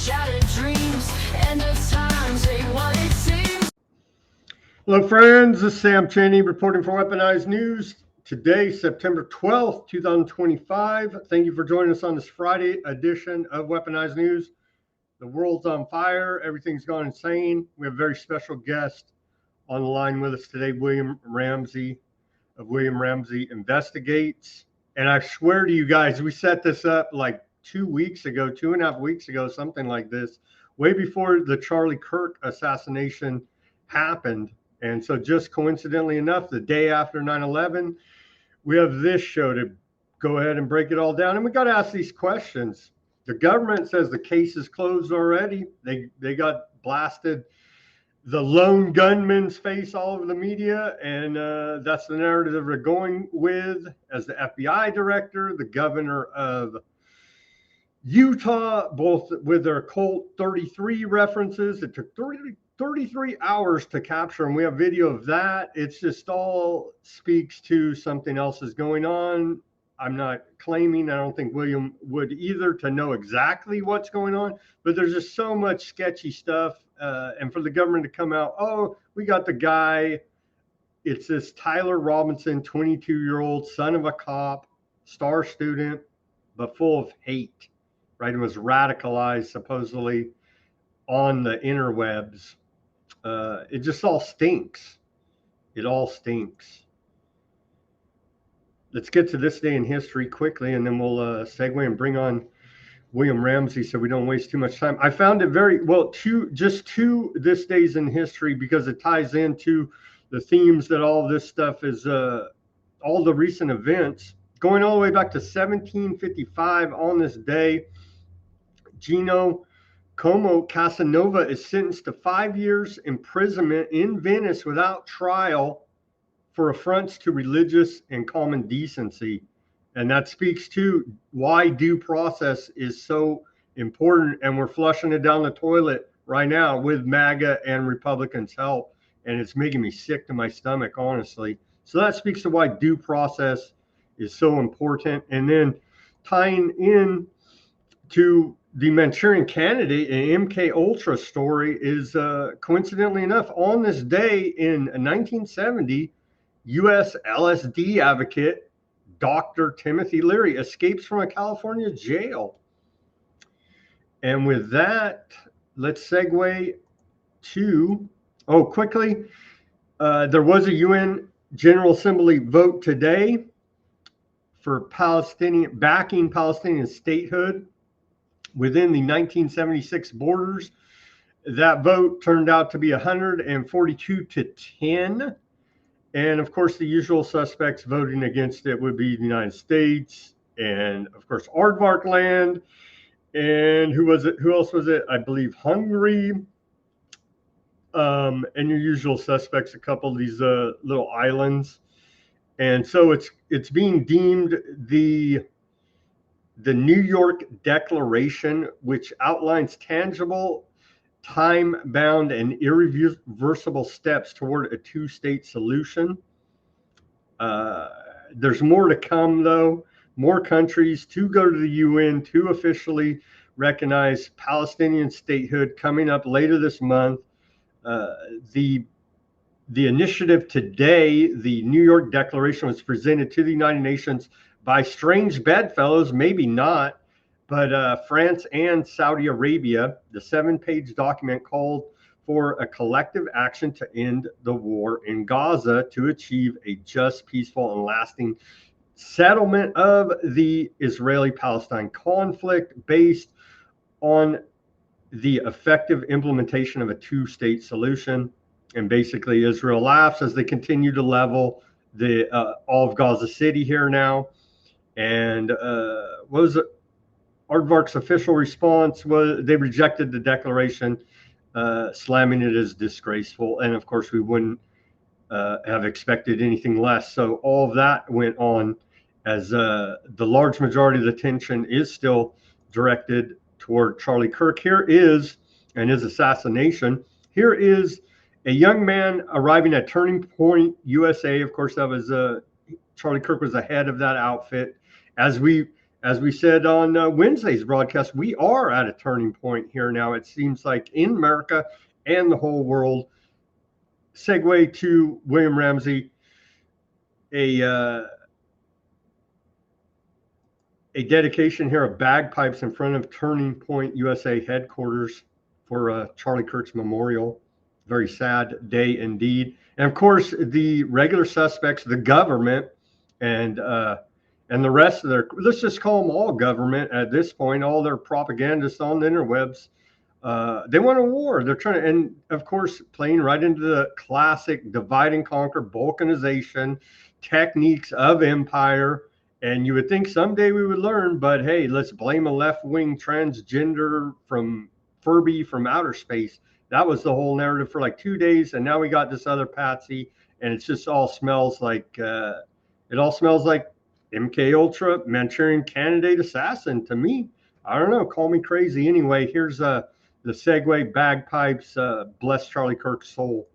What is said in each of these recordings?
shattered dreams. End of times ain't what it seems. Hello, friends. This is Sam Chaney reporting for Weaponized News. Today, September 12th, 2025. Thank you for joining us on this Friday edition of Weaponized News. The world's on fire. Everything's gone insane. We have a very special guest on the line with us today, William Ramsey of William Ramsey Investigates. And I swear to you guys, we set this up like 2 weeks ago, 2.5 weeks ago, something like this, way before the Charlie Kirk assassination happened. And so just coincidentally enough, the day after 9/11, we have this show to go ahead and break it all down. And we got to ask these questions. The government says the case is closed already. They got blasted the lone gunman's face all over the media. And that's the narrative they're going with as the FBI director, the governor of Utah, both with their Occult 33 references. It took 33 hours to capture, and we have video of that. It's just all speaks to something else is going on. I'm not claiming, I don't think William would either, to know exactly what's going on, but there's just so much sketchy stuff. And for the government to come out, oh, we got the guy. It's this Tyler Robinson, 22-year-old son of a cop, star student, but full of hate, right? And was radicalized supposedly on the interwebs. It just all stinks. It all stinks. Let's get to this day in history quickly, and then we'll segue and bring on William Ramsey so we don't waste too much time. I found it very well, two this days in history, because it ties into the themes that all this stuff is, all the recent events going all the way back to 1755. On this day, Gino Como Casanova is sentenced to 5 years imprisonment in Venice without trial for affronts to religious and common decency. And that speaks to why due process is so important. And we're flushing it down the toilet right now with MAGA and Republicans' help. And it's making me sick to my stomach, honestly. So that speaks to why due process is so important. And then tying in to the Manchurian Candidate and MK Ultra story is, coincidentally enough, on this day in 1970, U.S. LSD advocate Dr. Timothy Leary escapes from a California jail. And with that, let's segue to, quickly, there was a UN General Assembly vote today for backing Palestinian statehood within the 1976 borders. That vote turned out to be 142 to 10. And of course, the usual suspects voting against it would be the United States and, of course, Aardvark land. And who was it? Who else was it? I believe Hungary. And your usual suspects, a couple of these little islands. And so it's being deemed the New York Declaration, which outlines tangible, time-bound, and irreversible steps toward a two-state solution. There's more to come, though. More countries to go to the UN to officially recognize Palestinian statehood coming up later this month. The initiative today, the New York Declaration, was presented to the United Nations by strange bedfellows, maybe not, but France and Saudi Arabia. The 7-page document called for a collective action to end the war in Gaza to achieve a just, peaceful, and lasting settlement of the Israeli-Palestine conflict based on the effective implementation of a two-state solution. And basically, Israel laughs as they continue to level all of Gaza City here now. And what was it? Aardvark's official response was they rejected the declaration, slamming it as disgraceful. And of course, we wouldn't have expected anything less. So all of that went on as the large majority of the attention is still directed toward Charlie Kirk. Here is, and his assassination. Here is a young man arriving at Turning Point USA. Of course, that was Charlie Kirk was the head of that outfit. As as we said on Wednesday's broadcast, we are at a turning point here now. It seems like in America and the whole world. Segue to William Ramsey, a dedication here of bagpipes in front of Turning Point USA headquarters for Charlie Kirk's memorial. Very sad day indeed. And of course, the regular suspects, the government, and the rest of their, let's just call them all government at this point, all their propagandists on the interwebs, they want a war. They're trying to, and of course, playing right into the classic divide and conquer, balkanization techniques of empire. And you would think someday we would learn, but hey, let's blame a left-wing transgender from Furby from outer space. That was the whole narrative for like 2 days, and now we got this other patsy, and it's just all smells like it all smells like MK Ultra, Manchurian Candidate, Assassin to me. I don't know, call me crazy. Anyway, here's the segue, bagpipes, bless Charlie Kirk's soul.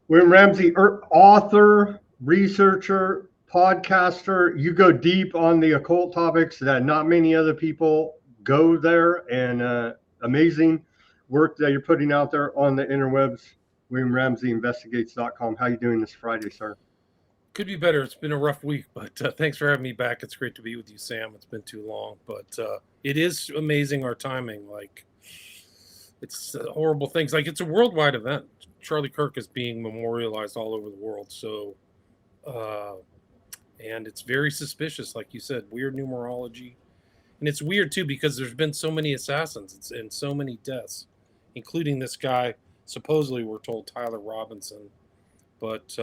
William Ramsey, author, researcher, podcaster. You go deep on the occult topics that not many other people go there, and amazing work that you're putting out there on the interwebs. WilliamRamseyInvestigates.com. How you doing this Friday, sir? Could be better. It's been a rough week, but thanks for having me back. It's great to be with you, Sam. It's been too long, but it is amazing our timing. Like, it's horrible things. Like, it's a worldwide event. Charlie Kirk is being memorialized all over the world. So, and it's very suspicious, like you said, weird numerology. And it's weird, too, because there's been so many assassins and so many deaths, including this guy, supposedly we're told Tyler Robinson. But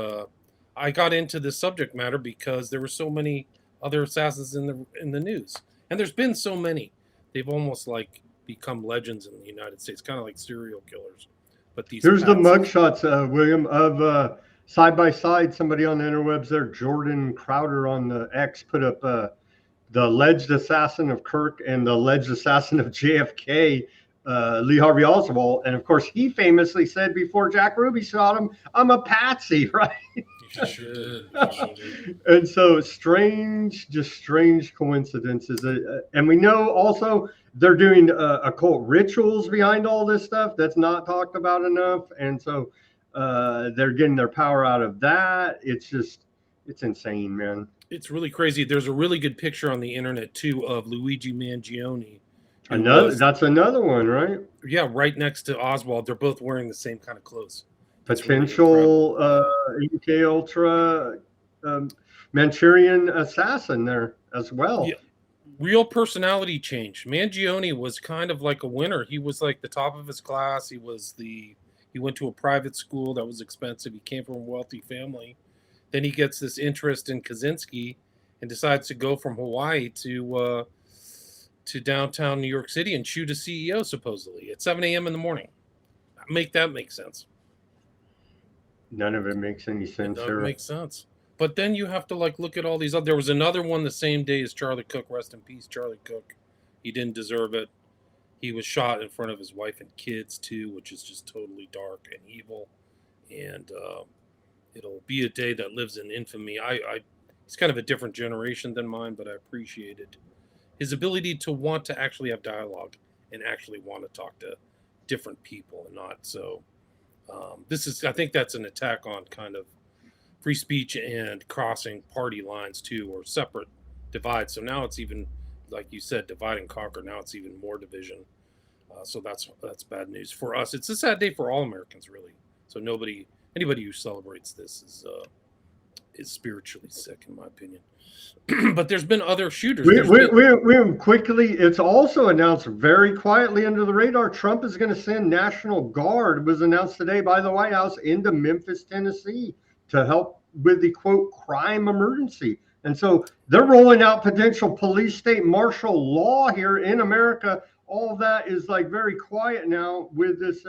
I got into this subject matter because there were so many other assassins in the news. And there's been so many. They've almost, like, become legends in the United States, kind of like serial killers. But these here's the mugshots, William, of side by side. Somebody on the interwebs there, Jordan Crowder on the X, put up the alleged assassin of Kirk and the alleged assassin of JFK, Lee Harvey Oswald. And of course, he famously said before Jack Ruby shot him, "I'm a patsy," right? You should. And so strange coincidences. And we know also they're doing occult rituals behind all this stuff that's not talked about enough. And so they're getting their power out of that. It's insane, man. It's really crazy. There's a really good picture on the internet, too, of Luigi Mangione. That's another one, right? Yeah, right next to Oswald. They're both wearing the same kind of clothes. Potential MK Ultra Manchurian assassin there as well. Yeah. Real personality change. Mangione was kind of like a winner. He was like the top of his class. He went to a private school that was expensive. He came from a wealthy family. Then he gets this interest in Kaczynski and decides to go from Hawaii to downtown New York City and shoot a CEO supposedly at 7 a.m. in the morning. Make that make sense. None of it makes any sense. None of it makes sense. But then you have to look at all these other. There was another one the same day as Charlie Cook. Rest in peace, Charlie Cook. He didn't deserve it. He was shot in front of his wife and kids too, which is just totally dark and evil. And it'll be a day that lives in infamy. He's kind of a different generation than mine, but I appreciated his ability to want to actually have dialogue and actually want to talk to different people and not so. I think that's an attack on kind of free speech and crossing party lines too, or separate divides. So now it's even, like you said, divide and conquer. Now it's even more division. So that's bad news for us. It's a sad day for all Americans, really. So anybody who celebrates this is spiritually sick, in my opinion. But there's been other shooters. We quickly. It's also announced very quietly under the radar. Trump is going to send National Guard. Was announced today by the White House into Memphis, Tennessee, to help with the quote crime emergency. And so they're rolling out potential police state martial law here in America. All of that is like very quiet now with this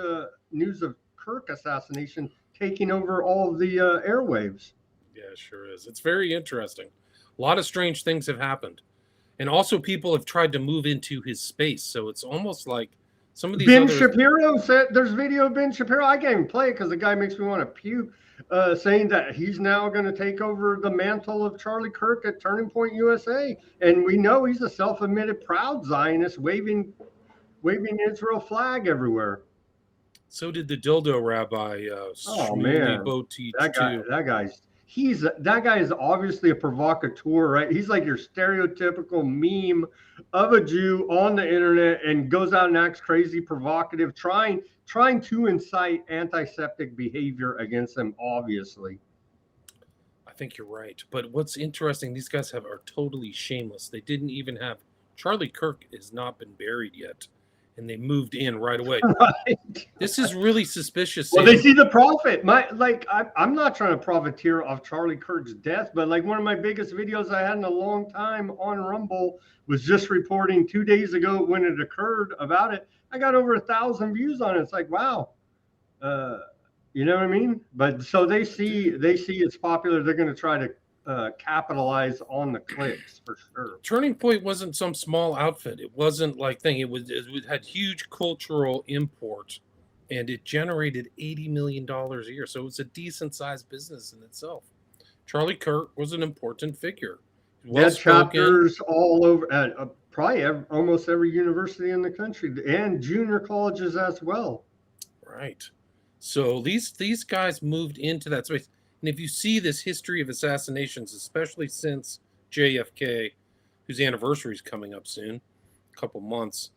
news of Kirk assassination taking over all of the airwaves. Yeah, it sure is. It's very interesting. A lot of strange things have happened. And also people have tried to move into his space. So it's almost like some of these Ben Shapiro said, there's video of Ben Shapiro. I can't even play it because the guy makes me want to puke, saying that he's now going to take over the mantle of Charlie Kirk at Turning Point USA. And we know he's a self-admitted proud Zionist waving Israel flag everywhere. So did the dildo rabbi. Oh man, that guy is obviously a provocateur, right? He's like your stereotypical meme of a Jew on the internet and goes out and acts crazy, provocative, trying to incite antiseptic behavior against them. Obviously, I think you're right. But what's interesting, these guys are totally shameless. They didn't even have Charlie Kirk has not been buried yet. And they moved in right away. Right. This is really suspicious. Well, they see the profit. I'm not trying to profiteer off Charlie Kirk's death, but like one of my biggest videos I had in a long time on Rumble was just reporting 2 days ago when it occurred about it. I got over 1,000 views on it. It's like, wow. You know what I mean? But so they see it's popular. They're going to try to capitalize on the clicks for sure. Turning Point wasn't some small outfit. It wasn't like thing. It had huge cultural import, and it generated $80 million a year. So it's a decent sized business in itself. Charlie Kirk was an important figure. Well, chapters all over probably almost every university in the country and junior colleges as well. Right. So these guys moved into that space. And if you see this history of assassinations, especially since JFK, whose anniversary is coming up soon, a couple months,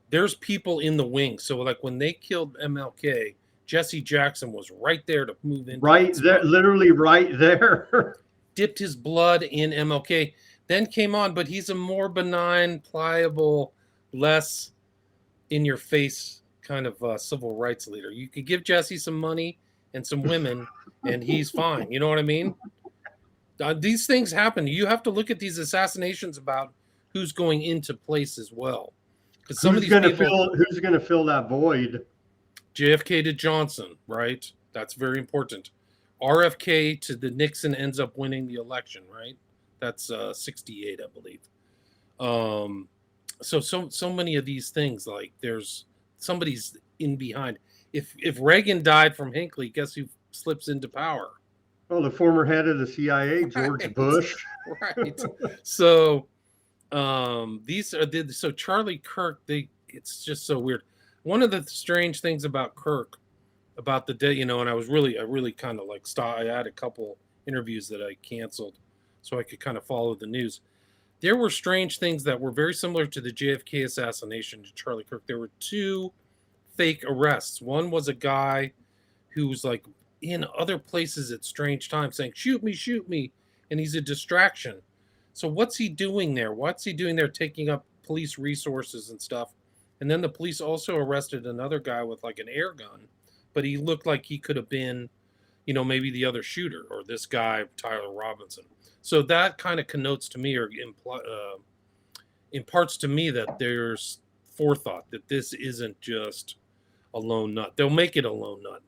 there's people in the wing. So like when they killed MLK, Jesse Jackson was right there to move in. Right there, literally right there. Dipped his blood in MLK, then came on, but he's a more benign, pliable, less in your face kind of civil rights leader. You could give Jesse some money and some women, and he's fine. You know what I mean? These things happen. You have to look at these assassinations about who's going into place as well. Because some of these people, who's going to fill that void? JFK to Johnson, right? That's very important. RFK to the Nixon ends up winning the election, right? That's 68, I believe. So many of these things, like there's somebody's in behind. If Reagan died from Hinckley, guess who slips into power? Oh, the former head of the CIA, George Bush. Right. So these are so Charlie Kirk. It's just so weird. One of the strange things about Kirk, about the day, and I really kind of like I had a couple interviews that I canceled so I could kind of follow the news. There were strange things that were very similar to the JFK assassination to Charlie Kirk. There were two fake arrests. One was a guy who was like in other places at strange times saying, shoot me, and he's a distraction. So what's he doing there? Taking up police resources and stuff. And then the police also arrested another guy with like an air gun, but he looked like he could have been, maybe the other shooter or this guy, Tyler Robinson. So that kind of connotes to me or imparts to me that there's forethought, that this isn't just a lone nut. They'll make it a lone nut.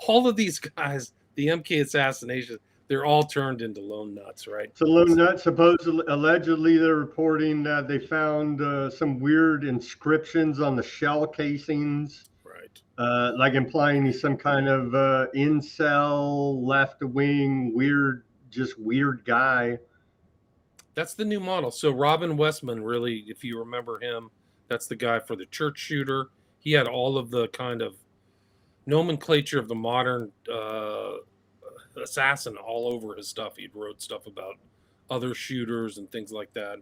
All of these guys, the MK assassination, they're all turned into lone nuts, right? It's a lone nut. Allegedly, they're reporting that they found some weird inscriptions on the shell casings. Right. Like implying he's some kind of incel, left-wing, weird guy. That's the new model. So Robin Westman, really, if you remember him, that's the guy for the church shooter. He had all of the kind of nomenclature of the modern assassin all over his stuff. He wrote stuff about other shooters and things like that.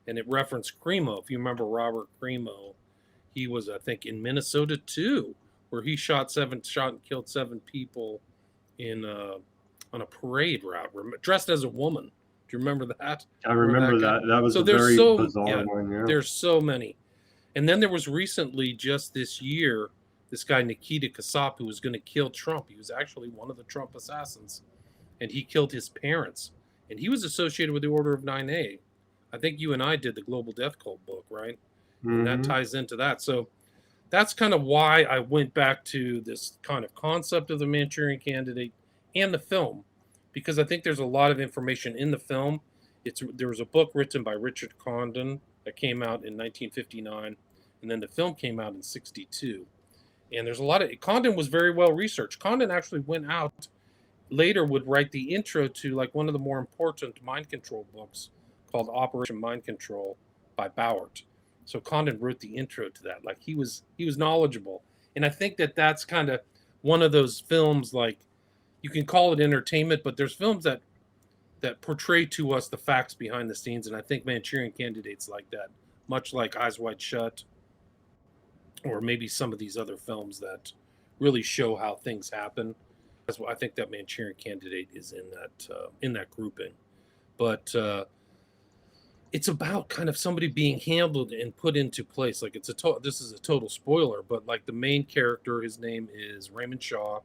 And it referenced Cremo. If you remember Robert Cremo, he was, I think, in Minnesota too, where he shot and killed 7 people in on a parade route, dressed as a woman. Do you remember that? I remember that. That was a very bizarre one. Yeah. There's so many. And then there was recently, just this year, this guy Nikita Kasap, who was going to kill Trump. He was actually one of the Trump assassins, and he killed his parents. And he was associated with the Order of 9A. I think you and I did the Global Death Cult book, right? And that ties into that. So that's kind of why I went back to this kind of concept of the Manchurian Candidate and the film, because I think there's a lot of information in the film. There was a book written by Richard Condon that came out in 1959, and then the film came out in 62. And there's a lot of, Condon was very well researched. Condon actually went out later, would write the intro to like one of the more important mind control books called Operation Mind Control by Bauert. So Condon wrote the intro to that. Like he was knowledgeable. And I think that that's kind of one of those films, like you can call it entertainment, but there's films that portray to us the facts behind the scenes. And I think Manchurian Candidate's like that, much like Eyes Wide Shut, or maybe some of these other films that really show how things happen. That's why I think that Manchurian Candidate is in that grouping. But it's about kind of somebody being handled and put into place. Like this is a total spoiler, but like the main character, his name is Raymond Shaw.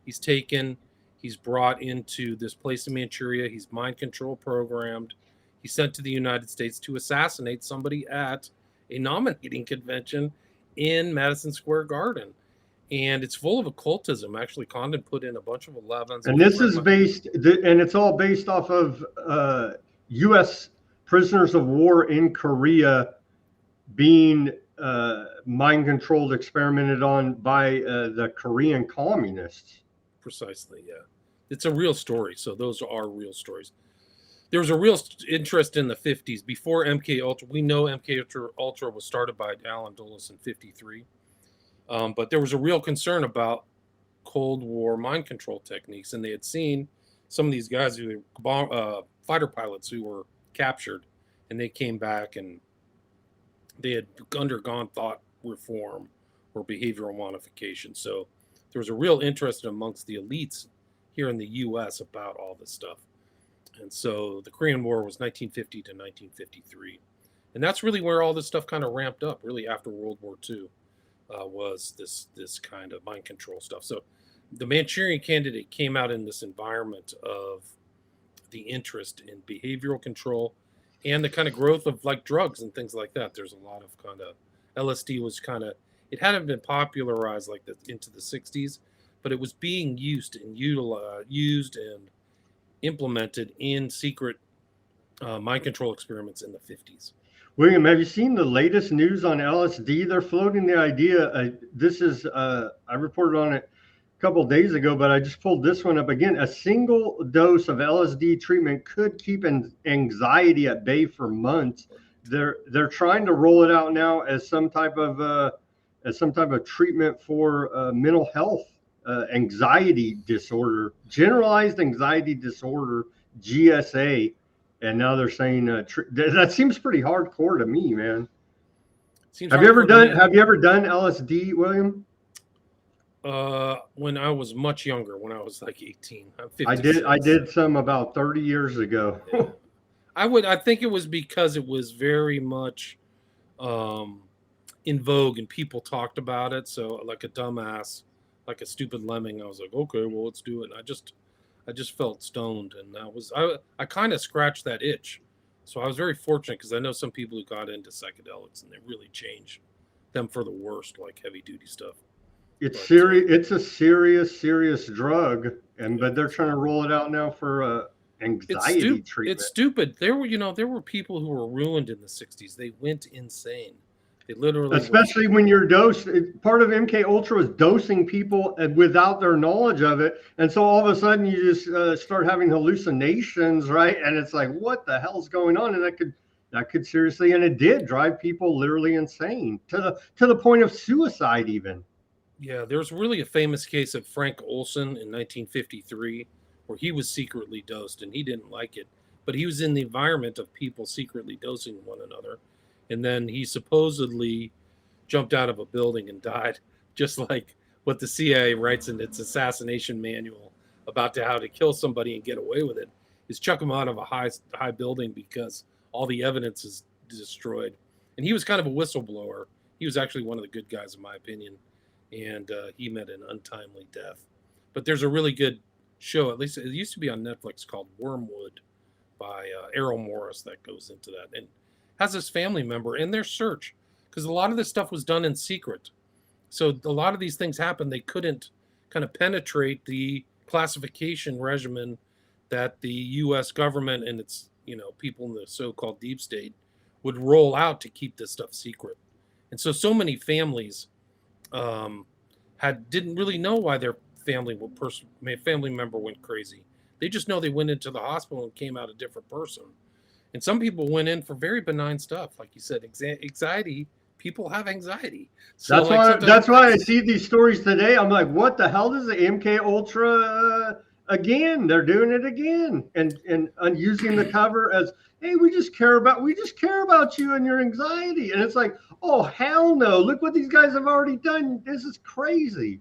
He's taken, he's brought into this place in Manchuria. He's mind control programmed. He's sent to the United States to assassinate somebody at a nominating convention in Madison Square Garden. And it's full of occultism. Actually, Condon put in a bunch of 11s. And this is and it's all based off of U.S. prisoners of war in Korea being mind controlled, experimented on by the Korean communists. Precisely, yeah. It's a real story. So those are real stories. There was a real interest in the 50s. Before MK Ultra, we know MK Ultra was started by Alan Dulles in 53. But there was a real concern about Cold War mind control techniques. And they had seen some of these guys who were fighter pilots who were captured, and they came back and they had undergone thought reform or behavioral modification. So there was a real interest amongst the elites here in the U.S. about all this stuff. And so the Korean War was 1950 to 1953. And that's really where all this stuff kind of ramped up, really after World War II, was this kind of mind control stuff. So the Manchurian Candidate came out in this environment of the interest in behavioral control and the kind of growth of like drugs and things like that. There's a lot of kind of LSD was kind of, it hadn't been popularized like that into the 60s, but it was being used and used and implemented in secret mind control experiments in the 50s. William, have you seen the latest news on LSD? They're floating the idea. This is, I reported on it a couple of days ago, but I just pulled this one up again. A single dose of LSD treatment could keep anxiety at bay for months. They're trying to roll it out now as some type of treatment for mental health, anxiety disorder, generalized anxiety disorder, GSA. And now they're saying that seems pretty hardcore to me, man. Have you ever done LSD, William? When I was much younger, when I was like 18. I'm 56. I did some about 30 years ago. Yeah. I think it was because it was very much in vogue and people talked about it. So like a dumbass, like a stupid lemming, I was like, okay, well, let's do it. And I just felt stoned, and I kind of scratched that itch. So I was very fortunate because I know some people who got into psychedelics and they really changed them for the worst, like heavy duty stuff. It's serious. It's a serious drug, but they're trying to roll it out now for anxiety treatment. It's stupid. There were people who were ruined in the 60s. They went insane. They literally, especially when you're dosed. Part of MK Ultra was dosing people without their knowledge of it, and so all of a sudden you just start having hallucinations, right? And it's like, what the hell's going on? And that could seriously, and it did drive people literally insane to the point of suicide, even. Yeah, there's really a famous case of Frank Olson in 1953, where he was secretly dosed and he didn't like it, but he was in the environment of people secretly dosing one another. And then he supposedly jumped out of a building and died, just like what the CIA writes in its assassination manual about how to kill somebody and get away with it, is chuck him out of a high building because all the evidence is destroyed. And he was kind of a whistleblower. He was actually one of the good guys, in my opinion, and he met an untimely death. But there's a really good show, at least it used to be on Netflix, called Wormwood by Errol Morris, that goes into that and has this family member in their search, because a lot of this stuff was done in secret. So a lot of these things happened. They couldn't kind of penetrate the classification regimen that the U.S. government and its, people in the so-called deep state would roll out to keep this stuff secret. And so many families didn't really know why their family member went crazy. They just know they went into the hospital and came out a different person. And some people went in for very benign stuff, like you said, anxiety. People have anxiety. So that's why I see these stories today. I'm like, what the hell is the MK Ultra again? They're doing it again, and using the cover as, hey, we just care about you and your anxiety. And it's like, oh hell no! Look what these guys have already done. This is crazy.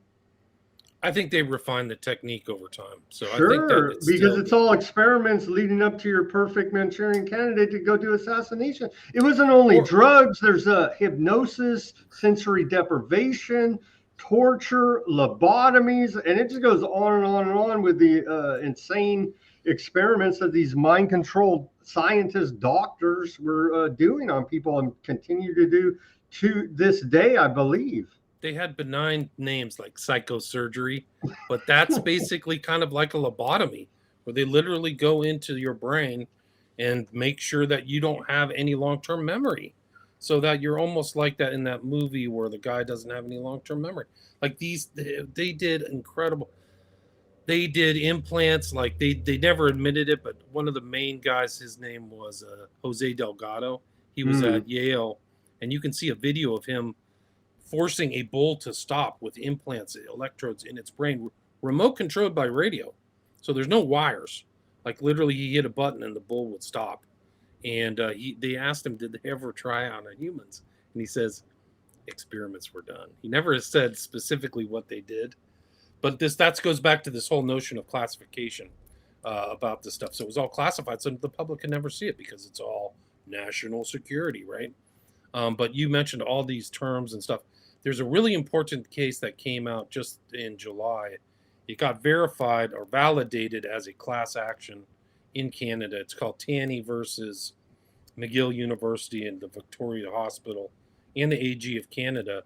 I think they refined the technique over time. So sure, I think that because it's all experiments leading up to your perfect Manchurian Candidate to go do assassination. It wasn't only drugs. There's hypnosis, sensory deprivation, torture, lobotomies, and it just goes on and on and on with the insane experiments that these mind-controlled scientists, doctors were doing on people and continue to do to this day, I believe. They had benign names like psychosurgery, but that's basically kind of like a lobotomy, where they literally go into your brain and make sure that you don't have any long-term memory, so that you're almost like that in that movie where the guy doesn't have any long-term memory. Like they did incredible. They did implants, like they never admitted it, but one of the main guys, his name was Jose Delgado. He was at Yale, and you can see a video of him forcing a bull to stop with implants, electrodes in its brain, remote controlled by radio. So there's no wires. Like literally he hit a button and the bull would stop. And they asked him, did they ever try on humans? And he says, experiments were done. He never said specifically what they did. But that goes back to this whole notion of classification about this stuff. So it was all classified, so the public can never see it because it's all national security, right? But you mentioned all these terms and stuff. There's a really important case that came out just in July. It got verified or validated as a class action in Canada. It's called Chaney versus McGill University and the Victoria Hospital and the AG of Canada.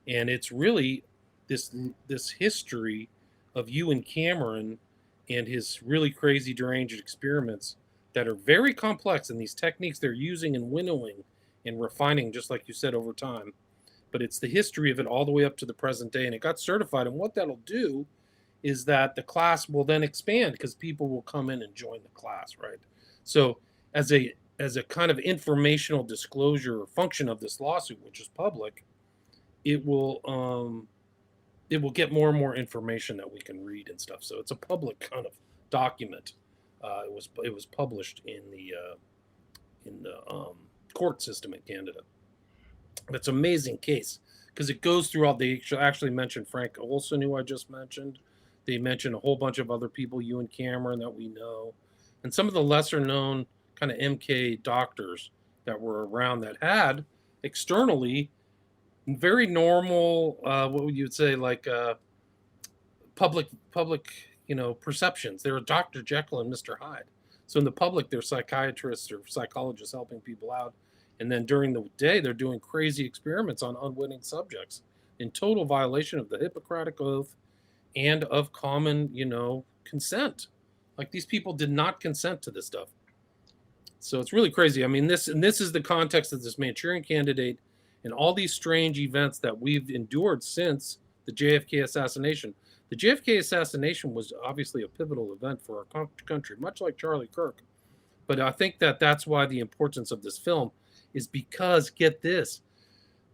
And it's really this history of Ewan Cameron and his really crazy deranged experiments that are very complex, and these techniques they're using and winnowing and refining, just like you said, over time. But it's the history of it all the way up to the present day, and it got certified. And what that'll do is that the class will then expand because people will come in and join the class, right? So as a kind of informational disclosure function of this lawsuit, which is public, it will get more and more information that we can read and stuff. So it's a public kind of document. It was published in the court system in Canada. It's an amazing case because it goes through all. They actually mentioned Frank Olson, who I just mentioned. They mentioned a whole bunch of other people, Ewan Cameron, that we know, and some of the lesser known kind of MK doctors that were around that had externally very normal, what would you say, like public, perceptions. They're Dr. Jekyll and Mr. Hyde. So in the public, they're psychiatrists or psychologists helping people out. And then during the day, they're doing crazy experiments on unwitting subjects in total violation of the Hippocratic Oath and of common, consent. Like these people did not consent to this stuff. So it's really crazy. I mean, this is the context of this Manchurian Candidate and all these strange events that we've endured since the JFK assassination. The JFK assassination was obviously a pivotal event for our country, much like Charlie Kirk. But I think that's why the importance of this film is because, get this,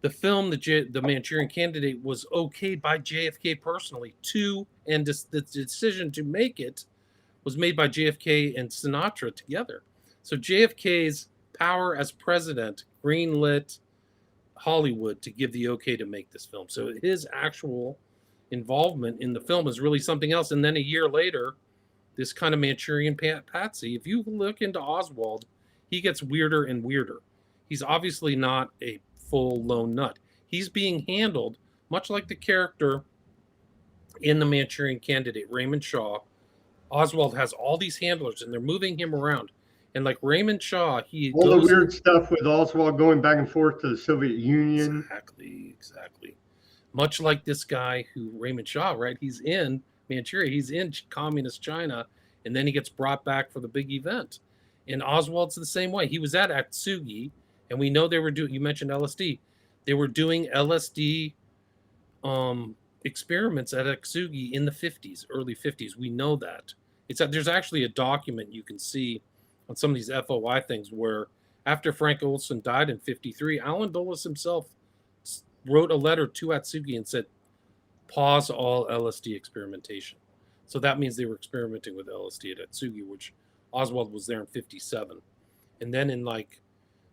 the film, the Manchurian Candidate, was okayed by JFK personally and the decision to make it was made by JFK and Sinatra together. So JFK's power as president greenlit Hollywood to give the okay to make this film. So his actual involvement in the film is really something else. And then a year later, this kind of Manchurian patsy, if you look into Oswald, he gets weirder and weirder. He's obviously not a full lone nut. He's being handled much like the character in the Manchurian Candidate, Raymond Shaw. Oswald has all these handlers and they're moving him around. And like Raymond Shaw, all the weird stuff with Oswald going back and forth to the Soviet Union. Exactly. Much like this guy who, Raymond Shaw, right? He's in Manchuria, he's in communist China, and then he gets brought back for the big event. And Oswald's the same way. He was at Atsugi, and we know they were doing, you mentioned LSD. They were doing LSD experiments at Atsugi in the 50s, early 50s. We know that. There's actually a document you can see on some of these FOI things where after Frank Olson died in 53, Alan Dulles himself wrote a letter to Atsugi and said, pause all LSD experimentation. So that means they were experimenting with LSD at Atsugi, which Oswald was there in 57. And then in like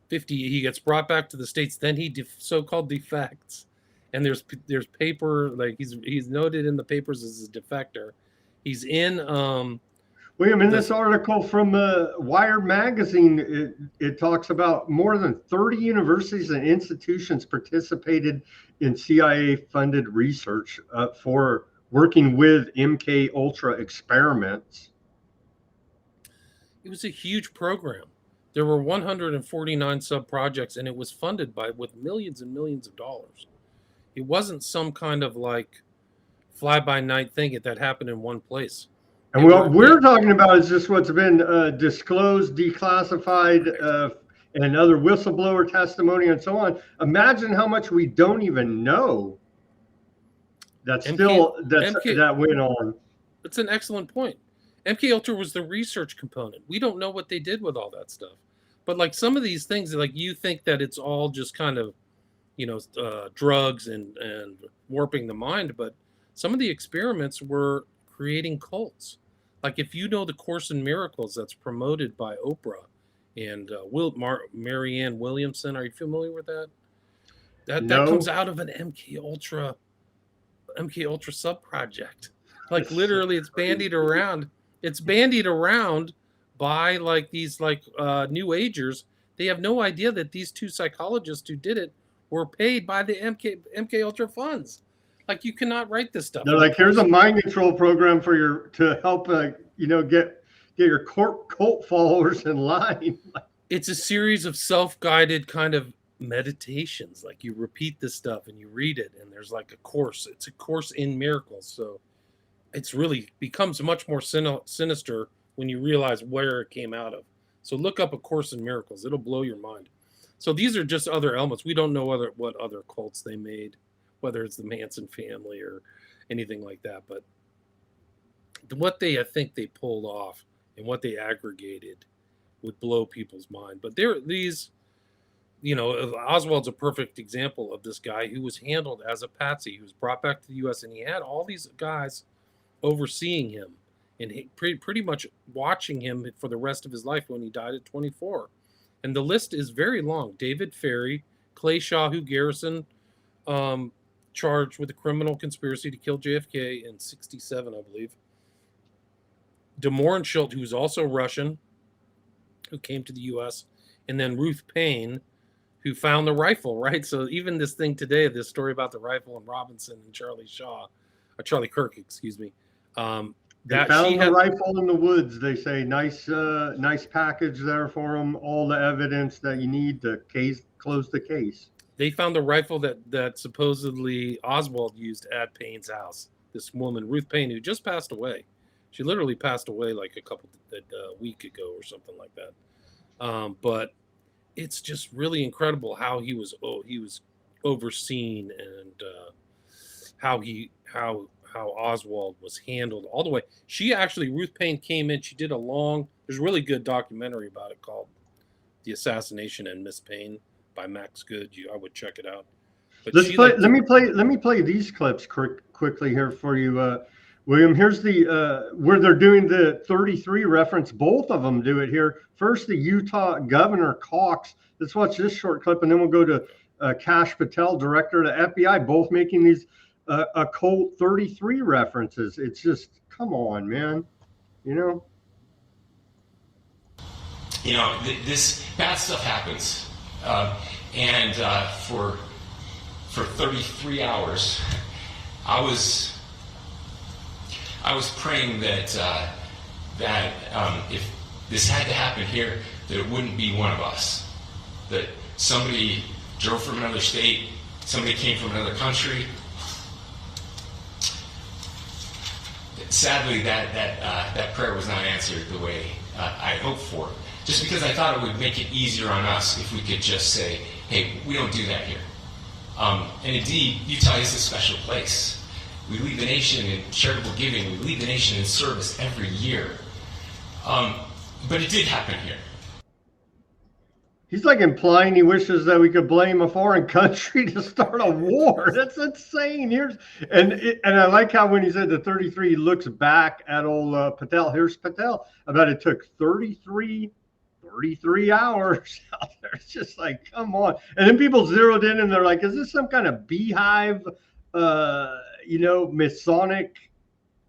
50, he gets brought back to the States. Then he so-called defects. And there's paper, like he's noted in the papers as a defector. He's in William, in this article from Wired magazine, it talks about more than 30 universities and institutions participated in CIA-funded research for working with MK Ultra experiments. It was a huge program. There were 149 sub-projects, and it was funded with millions and millions of dollars. It wasn't some kind of like fly-by-night thing that happened in one place. And what we're talking about is just what's been disclosed, declassified, and other whistleblower testimony and so on. Imagine how much we don't even know that went on. That's an excellent point. MK Ultra was the research component. We don't know what they did with all that stuff. But like some of these things, like you think that it's all just kind of, drugs and warping the mind. But some of the experiments were creating cults. Like if you know the Course in Miracles that's promoted by Oprah and Marianne Williamson, are you familiar with that? That comes out of an MK Ultra sub project. Like literally, it's bandied around. It's bandied around by like these New Agers. They have no idea that these two psychologists who did it were paid by the MK Ultra funds. Like you cannot write this stuff. They're like, here's a mind control program to help get your cult followers in line. It's a series of self-guided kind of meditations. Like you repeat this stuff and you read it, and there's like a course. It's a course in miracles. So it's really becomes much more sinister when you realize where it came out of. So look up A Course in Miracles. It'll blow your mind. So these are just other elements. We don't know what other cults they made, whether it's the Manson family or anything like that. But what I think they pulled off and what they aggregated would blow people's mind. But Oswald's a perfect example of this guy who was handled as a patsy. He was brought back to the U.S. and he had all these guys overseeing him and pretty much watching him for the rest of his life when he died at 24. And the list is very long. David Ferry, Clay Shaw, who Garrison charged with a criminal conspiracy to kill JFK in 67, I believe. De Mohrenschildt, who's also Russian, who came to the U.S., and then Ruth Payne, who found the rifle, right? So even this thing today, this story about the rifle and Robinson and Charlie Kirk, excuse me. They found the rifle in the woods. They say nice package there for them. All the evidence that you need to close the case. They found the rifle that supposedly Oswald used at Payne's house. This woman, Ruth Payne, who just passed away. She literally passed away like a week ago or something like that. But it's just really incredible how he was overseen and how Oswald was handled all the way. Ruth Payne came in. She did there's a really good documentary about it called The Assassination and Miss Payne by Max Good. I would check it out. But let me play these clips quickly here for you. William, here's the where they're doing the 33 reference. Both of them do it here. First, the Utah Governor Cox. Let's watch this short clip, and then we'll go to Kash Patel, director of the FBI, both making these occult 33 references. It's just, come on, man. You know? You know, this bad stuff happens. And for 33 hours, I was praying that if this had to happen here, that it wouldn't be one of us. That somebody drove from another state, somebody came from another country. Sadly, that prayer was not answered the way I hoped for. Just because I thought it would make it easier on us if we could just say, hey, we don't do that here. And indeed, Utah is a special place. We lead the nation in charitable giving. We lead the nation in service every year. But it did happen here. He's like implying he wishes that we could blame a foreign country to start a war. That's insane. And I like how when he said the 33, he looks back at old Patel. Here's Patel. About it took 33 hours out there. It's just like, come on. And then people zeroed in and they're like, is this some kind of beehive, Masonic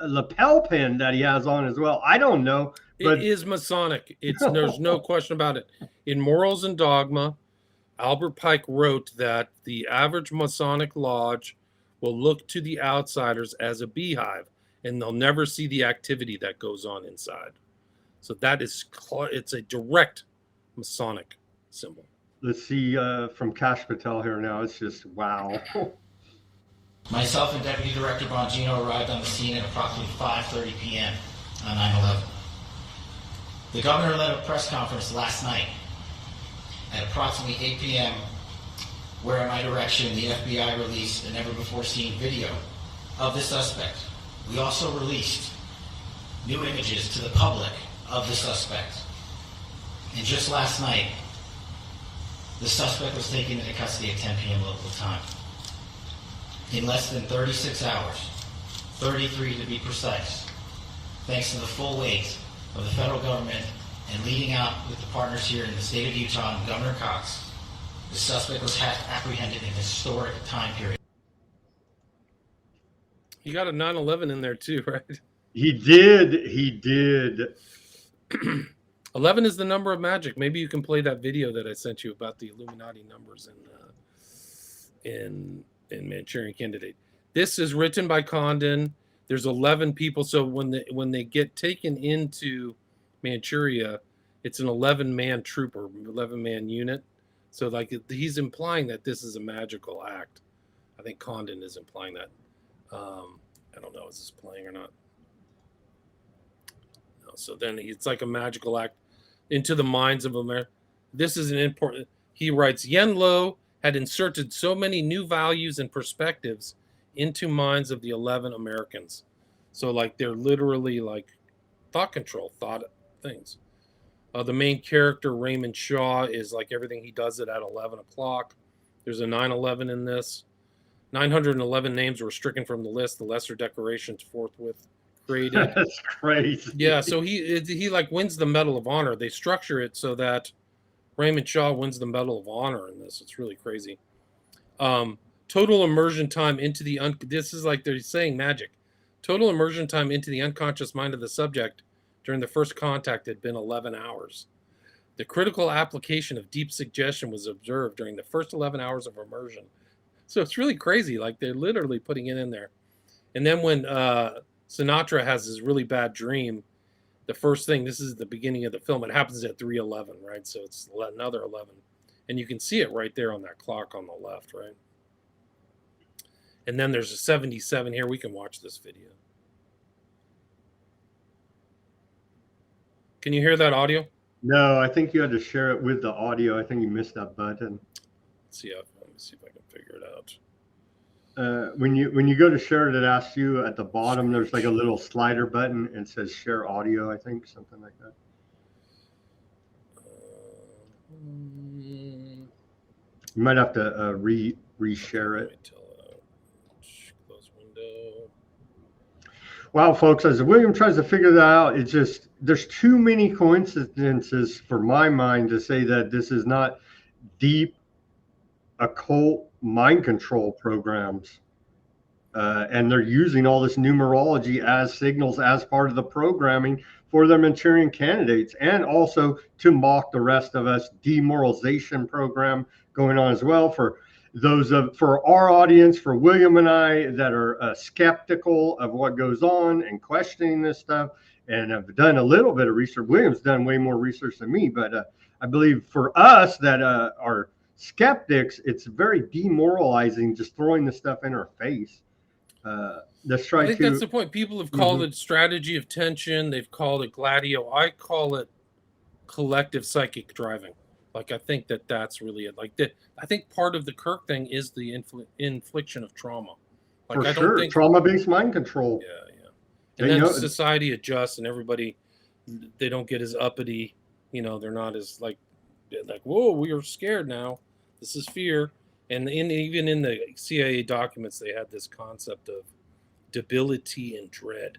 lapel pin that he has on as well? I don't know. But it is Masonic. There's no question about it. In Morals and Dogma, Albert Pike wrote that the average Masonic lodge will look to the outsiders as a beehive, and they'll never see the activity that goes on inside. So it's a direct Masonic symbol. Let's see from Kash Patel here now. It's just, wow. Myself and Deputy Director Bongino arrived on the scene at approximately 5:30 p.m. on 9/11. The governor led a press conference last night at approximately 8 p.m. where at my direction the FBI released a never-before-seen video of the suspect. We also released new images to the public of the suspect. And just last night, the suspect was taken into custody at 10 p.m. local time. In less than 36 hours, 33 to be precise, thanks to the full weight of the federal government and leading out with the partners here in the state of Utah and Governor Cox, the suspect was apprehended in a historic time period. You got a 9/11 in there too, right? He did. 11 is the number of magic. Maybe you can play that video that I sent you about the Illuminati numbers in Manchurian Candidate. This is written by Condon. There's 11 people. So when they get taken into Manchuria, it's an 11-man troop or 11-man unit. So like he's implying that this is a magical act. I think Condon is implying that. I don't know, is this playing or not? No. So then it's like a magical act into the minds of America. This is an important. He writes, Yen Lo had inserted so many new values and perspectives into minds of the 11 Americans. So like they're literally like thought control, thought things. The main character, Raymond Shaw, is like everything he does it at 11 o'clock. There's a 9/11 in this. 911 names were stricken from the list. The lesser decorations forthwith created. That's crazy. Yeah, so he like wins the Medal of Honor. They structure it so that Raymond Shaw wins the Medal of Honor in this. It's really crazy. Total immersion time into the this is like they're saying magic. Total immersion time into the unconscious mind of the subject during the first contact had been 11 hours. The critical application of deep suggestion was observed during the first 11 hours of immersion. So it's really crazy. Like they're literally putting it in there. And then when Sinatra has his really bad dream, the first thing, this is the beginning of the film, it happens at 3:11, right? So it's another 11. And you can see it right there on that clock on the left, right? And then there's a 77 here. We can watch this video. Can you hear that audio? No, I think you had to share it with the audio. I think you missed that button. Let me see if I can figure it out. When you go to share it, it asks you at the bottom. There's like a little slider button and it says share audio. I think something like that. You might have to reshare it. Close window. Wow, folks, as William tries to figure that out, it's just there's too many coincidences for my mind to say that this is not deep occult mind control programs. And they're using all this numerology as signals as part of the programming for their Manchurian candidates, and also to mock the rest of us. Demoralization program going on as well for for our audience, for William and I that are skeptical of what goes on and questioning this stuff, and have done a little bit of research. William's done way more research than me, but I believe for us that are skeptics, it's very demoralizing just throwing this stuff in our face. Let's try I think that's the point. People have called it strategy of tension. They've called it gladio. I call it collective psychic driving. Like, I think that's really it. Like, I think part of the Kirk thing is the infliction of trauma. Like, for I sure, don't think trauma-based mind control. Yeah. And then society adjusts, and everybody, they don't get as uppity. You know, they're not as like, whoa, we are scared now. This is fear. And even in the CIA documents, they had this concept of debility and dread.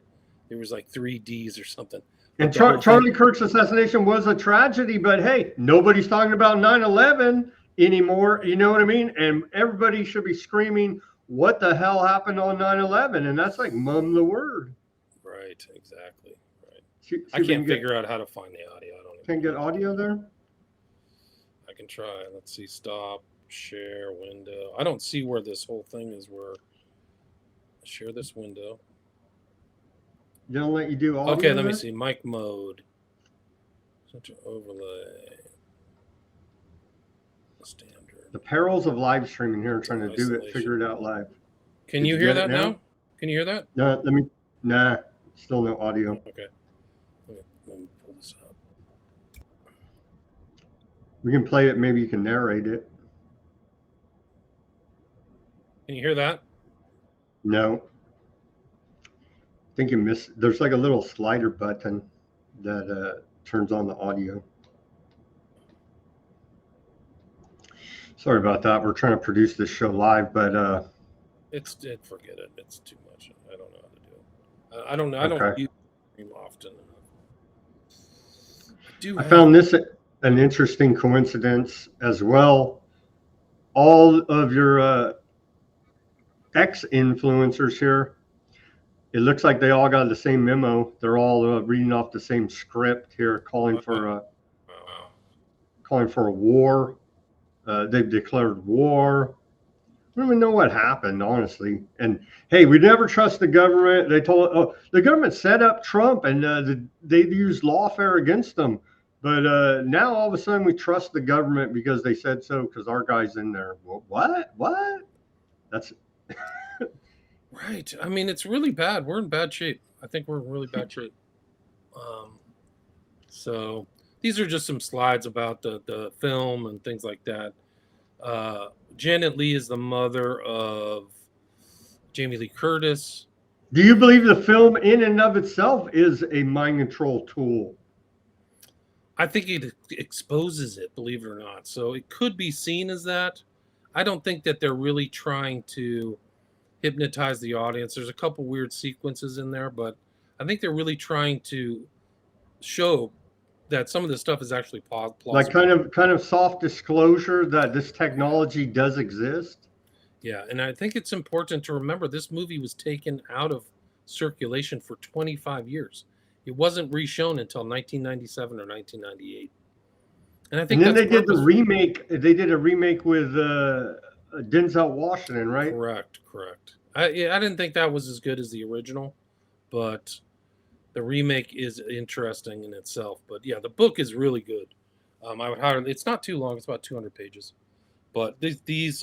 There was like 3 Ds or something. And Charlie Kirk's assassination was a tragedy, but hey, nobody's talking about 9/11 anymore. You know what I mean? And everybody should be screaming, what the hell happened on 9/11? And that's like mum the word. Right, exactly. Right. I can't figure out how to find the audio. I don't Can't get audio there? I can try. Let's see. Stop. Share window. I don't see where this whole thing is. Where share this window. They don't let you do audio. Okay, let me see. Mic mode. Center overlay. Standard. The perils of live streaming here, trying to do it, figure it out live. Can you hear that now? Can you hear that? No, still no audio. Okay. Let me pull this up. We can play it. Maybe you can narrate it. Can you hear that? No. I think you missed. There's like a little slider button that turns on the audio. Sorry about that. We're trying to produce this show live, but forget it. It's too much. I don't know how to do it. I don't know. I don't use stream often. I found this an interesting coincidence as well. All of your ex-influencers here, it looks like they all got the same memo. They're all reading off the same script here, calling for a war. They've declared war. I don't even know what happened, honestly. And hey, we never trust the government. They told the government set up Trump, and they used lawfare against them. But now all of a sudden we trust the government because they said so, because our guy's in there. Well, what? That's right. I mean, it's really bad. We're in bad shape. I think we're in really bad shape. So these are just some slides about the film and things like that. Janet Leigh is the mother of Jamie Lee Curtis. Do you believe the film in and of itself is a mind control tool? I think it exposes it, believe it or not. So it could be seen as that. I don't think that they're really trying to hypnotize the audience. There's a couple weird sequences in there, but I think they're really trying to show that some of this stuff is actually plausible. Like kind of soft disclosure that this technology does exist. Yeah, and I think it's important to remember this movie was taken out of circulation for 25 years. It wasn't reshown until 1997 or 1998. And I think then they did the remake. They did a remake with Denzel Washington, right? Correct. I didn't think that was as good as the original, but the remake is interesting in itself. But yeah, the book is really good. I would highly. It's not too long. It's about 200 pages, but these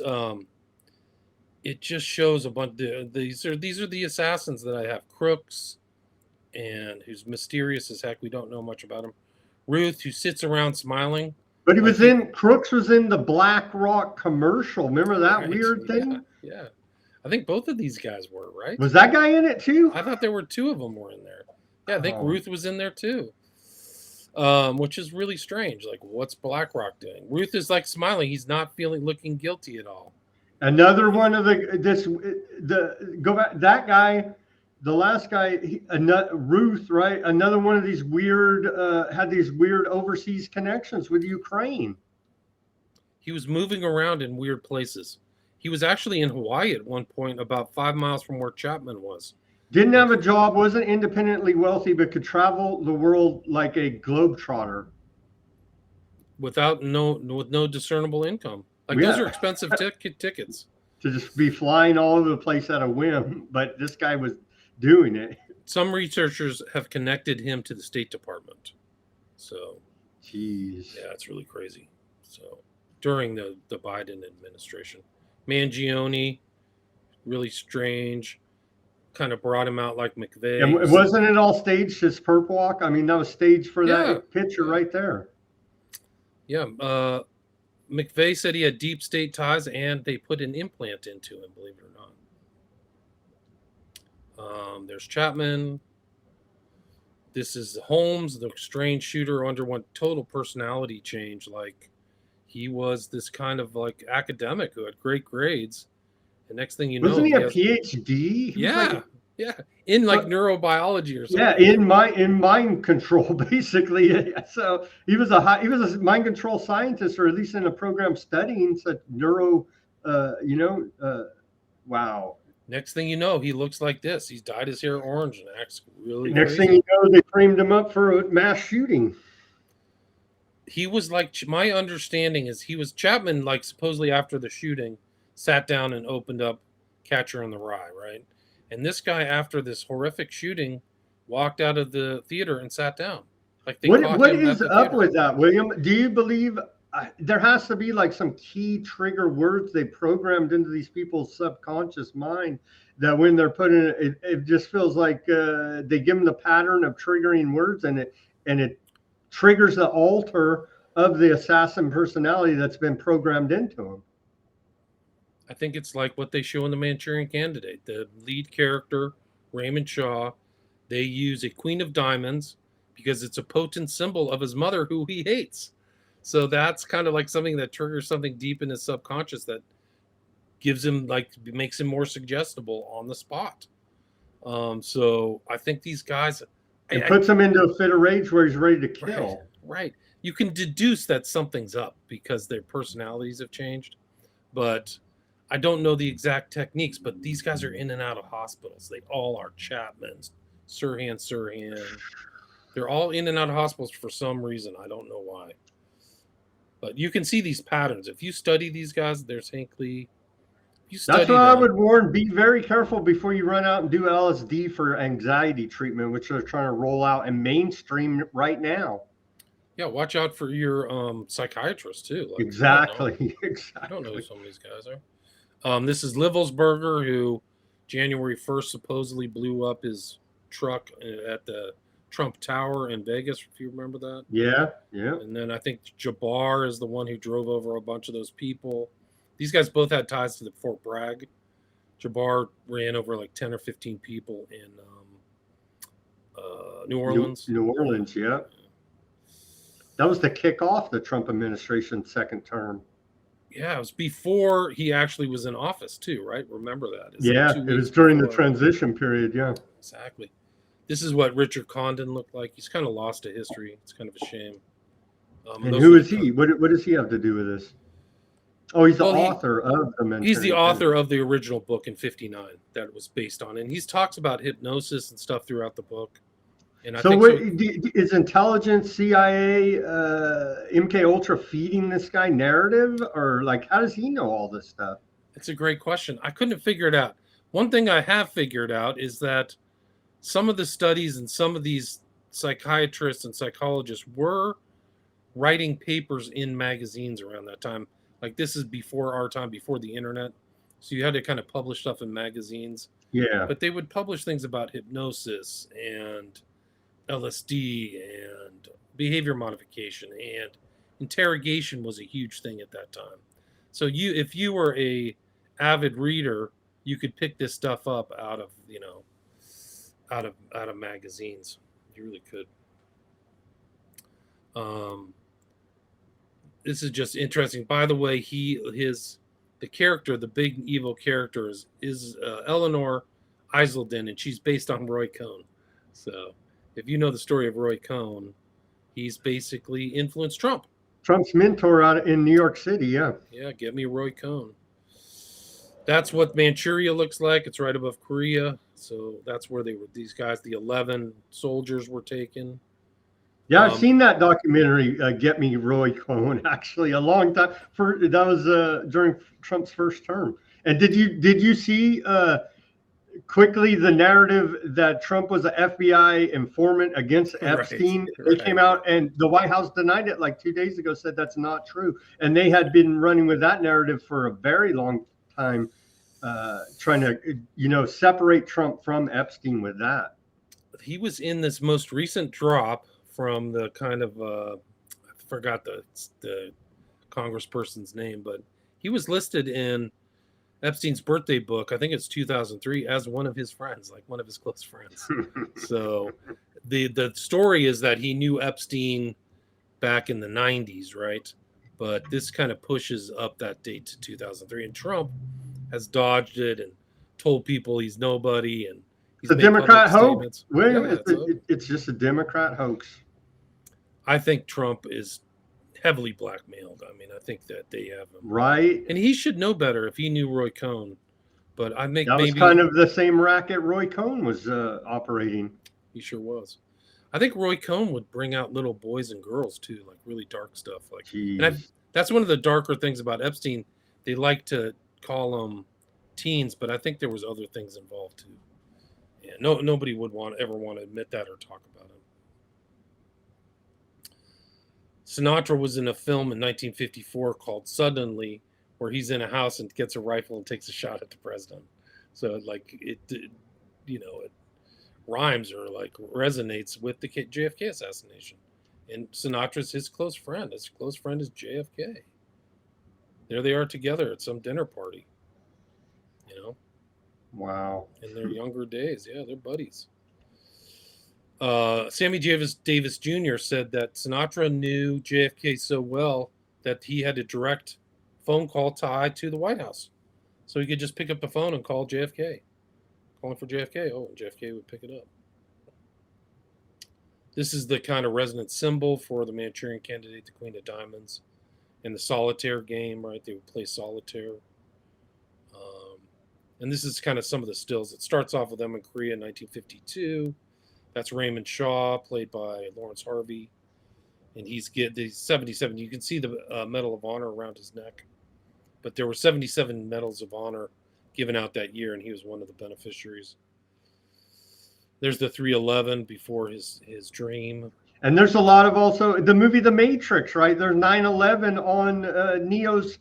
it just shows a bunch. These are the assassins that I have. Crooks, and who's mysterious as heck. We don't know much about him. Ruth, who sits around smiling. But he was Crooks was in the BlackRock commercial. Remember that weird thing? Yeah. I think both of these guys were, right? Was that guy in it too? I thought there were 2 of them were in there. Yeah, I think Ruth was in there too. Which is really strange. Like, what's BlackRock doing? Ruth is like smiling. He's not looking guilty at all. Another one of that guy the last guy, Ruth, right? Another one of these weird, had these weird overseas connections with Ukraine. He was moving around in weird places. He was actually in Hawaii at one point, about 5 miles from where Chapman was. Didn't have a job, wasn't independently wealthy, but could travel the world like a globetrotter. With no discernible income. Like those are expensive tickets. To just be flying all over the place at a whim, but this guy was doing it. Some researchers have connected him to the State Department. So, jeez. Yeah, it's really crazy. So, during the Biden administration. Mangione, really strange, kind of brought him out like McVeigh. And wasn't it all staged, his perp walk? I mean, that was staged for that picture right there. Yeah. McVeigh said he had deep state ties, and they put an implant into him, believe it or not. There's Chapman. This is Holmes, the strange shooter, underwent total personality change. Like, he was this kind of like academic who had great grades. And next thing you know, wasn't he a PhD? In like neurobiology or something. Yeah, in mind control, basically. So he was a mind control scientist, or at least in a program studying such neuro. Wow. Next thing you know, he looks like this. He's dyed his hair orange and acts really. Next crazy. thing you know, they framed him up for a mass shooting. He was like, my understanding is he was Chapman, like supposedly after the shooting, sat down and opened up Catcher in the Rye, right? And this guy, after this horrific shooting, walked out of the theater and sat down. Like what is up with that, William? Do you believe there has to be like some key trigger words they programmed into these people's subconscious mind that when they're putting it just feels like they give them the pattern of triggering words, and it triggers the alter of the assassin personality that's been programmed into them. I think it's like what they show in the Manchurian Candidate. The lead character, Raymond Shaw, they use a Queen of Diamonds because it's a potent symbol of his mother who he hates. So that's kind of like something that triggers something deep in his subconscious that gives him, like, makes him more suggestible on the spot. So I think these guys... It puts him into a fit of rage where he's ready to kill. Right. You can deduce that something's up because their personalities have changed. But I don't know the exact techniques, but these guys are in and out of hospitals. They all are Chapmans, Sirhan. They're all in and out of hospitals for some reason. I don't know why. But you can see these patterns. If you study these guys, there's Hinckley. That's why I would warn, be very careful before you run out and do LSD for anxiety treatment, which they're trying to roll out and mainstream right now. Yeah, watch out for your psychiatrist too. Like, exactly. I don't know who some of these guys are. This is Livelsberger, who January 1st supposedly blew up his truck at the Trump Tower in Vegas, if you remember that. Yeah. And then I think Jabbar is the one who drove over a bunch of those people. These guys both had ties to the Fort Bragg. Jabbar ran over like 10 or 15 people in New Orleans. New Orleans, yeah. That was to kick off the Trump administration's second term. Yeah, it was before he actually was in office too, right? Remember that? It was during the transition period, yeah. Exactly. This is what Richard Condon looked like. He's kind of lost to history. It's kind of a shame. And who is he? What does he have to do with this? Oh, he's the author of the Manchurian. He's the author of the original book in '59 that it was based on, and he talks about hypnosis and stuff throughout the book. And I think is intelligence, CIA, MK Ultra feeding this guy narrative, or like how does he know all this stuff? It's a great question. I couldn't figure it out. One thing I have figured out is that some of the studies and some of these psychiatrists and psychologists were writing papers in magazines around that time. Like, this is before our time, before the internet. So you had to kind of publish stuff in magazines. Yeah. But they would publish things about hypnosis and LSD and behavior modification, and interrogation was a huge thing at that time. So if you were a avid reader, you could pick this stuff up out of, out of magazines. You really could. This is just interesting. By the way, the character, the big evil character is Eleanor Eiselden, and she's based on Roy Cohn. So if you know the story of Roy Cohn, he's basically influenced Trump. Trump's mentor out in New York City, yeah. Yeah, get me Roy Cohn. That's what Manchuria looks like. It's right above Korea. So that's where these guys, the 11 soldiers were taken. Yeah, I've seen that documentary, Get Me Roy Cohn, actually, a long time. That was during Trump's first term. And did you see quickly the narrative that Trump was an FBI informant against Epstein? They came out and the White House denied it like 2 days ago, said that's not true. And they had been running with that narrative for a very long time, trying to, separate Trump from Epstein with that. He was in this most recent drop from the kind of, I forgot the congressperson's name, but he was listed in Epstein's birthday book, I think it's 2003, as one of his friends, like one of his close friends. So the story is that he knew Epstein back in the 90s, right? But this kind of pushes up that date to 2003. And Trump has dodged it and told people he's nobody. And he's a Democrat hoax. Yeah, it's just a Democrat hoax. I think Trump is heavily blackmailed. I mean, I think that they have him. Right. And he should know better if he knew Roy Cohn. But I think that was kind of the same racket Roy Cohn was operating. He sure was. I think Roy Cohn would bring out little boys and girls too, like really dark stuff. Like, and that's one of the darker things about Epstein. They like to call them teens, but I think there was other things involved too. Yeah, nobody would ever want to admit that or talk about him. Sinatra was in a film in 1954 called Suddenly, where he's in a house and gets a rifle and takes a shot at the president. So it rhymes or like resonates with the JFK assassination. And Sinatra's his close friend. His close friend is JFK. There they are together at some dinner party. Wow. In their younger days. Yeah, they're buddies. Sammy Davis Jr. said that Sinatra knew JFK so well that he had a direct phone call tied to the White House. So he could just pick up the phone and call JFK. Calling for JFK. Oh, and JFK would pick it up. This is the kind of resonant symbol for the Manchurian Candidate, the Queen of Diamonds. In the solitaire game, right? They would play solitaire. And this is kind of some of the stills. It starts off with them in Korea in 1952. That's Raymond Shaw, played by Lawrence Harvey. And he's 77. You can see the Medal of Honor around his neck. But there were 77 Medals of Honor given out that year, and he was one of the beneficiaries. There's the 311 before his dream. And there's a lot of also the movie The Matrix, right? There's 9/11 on Neo's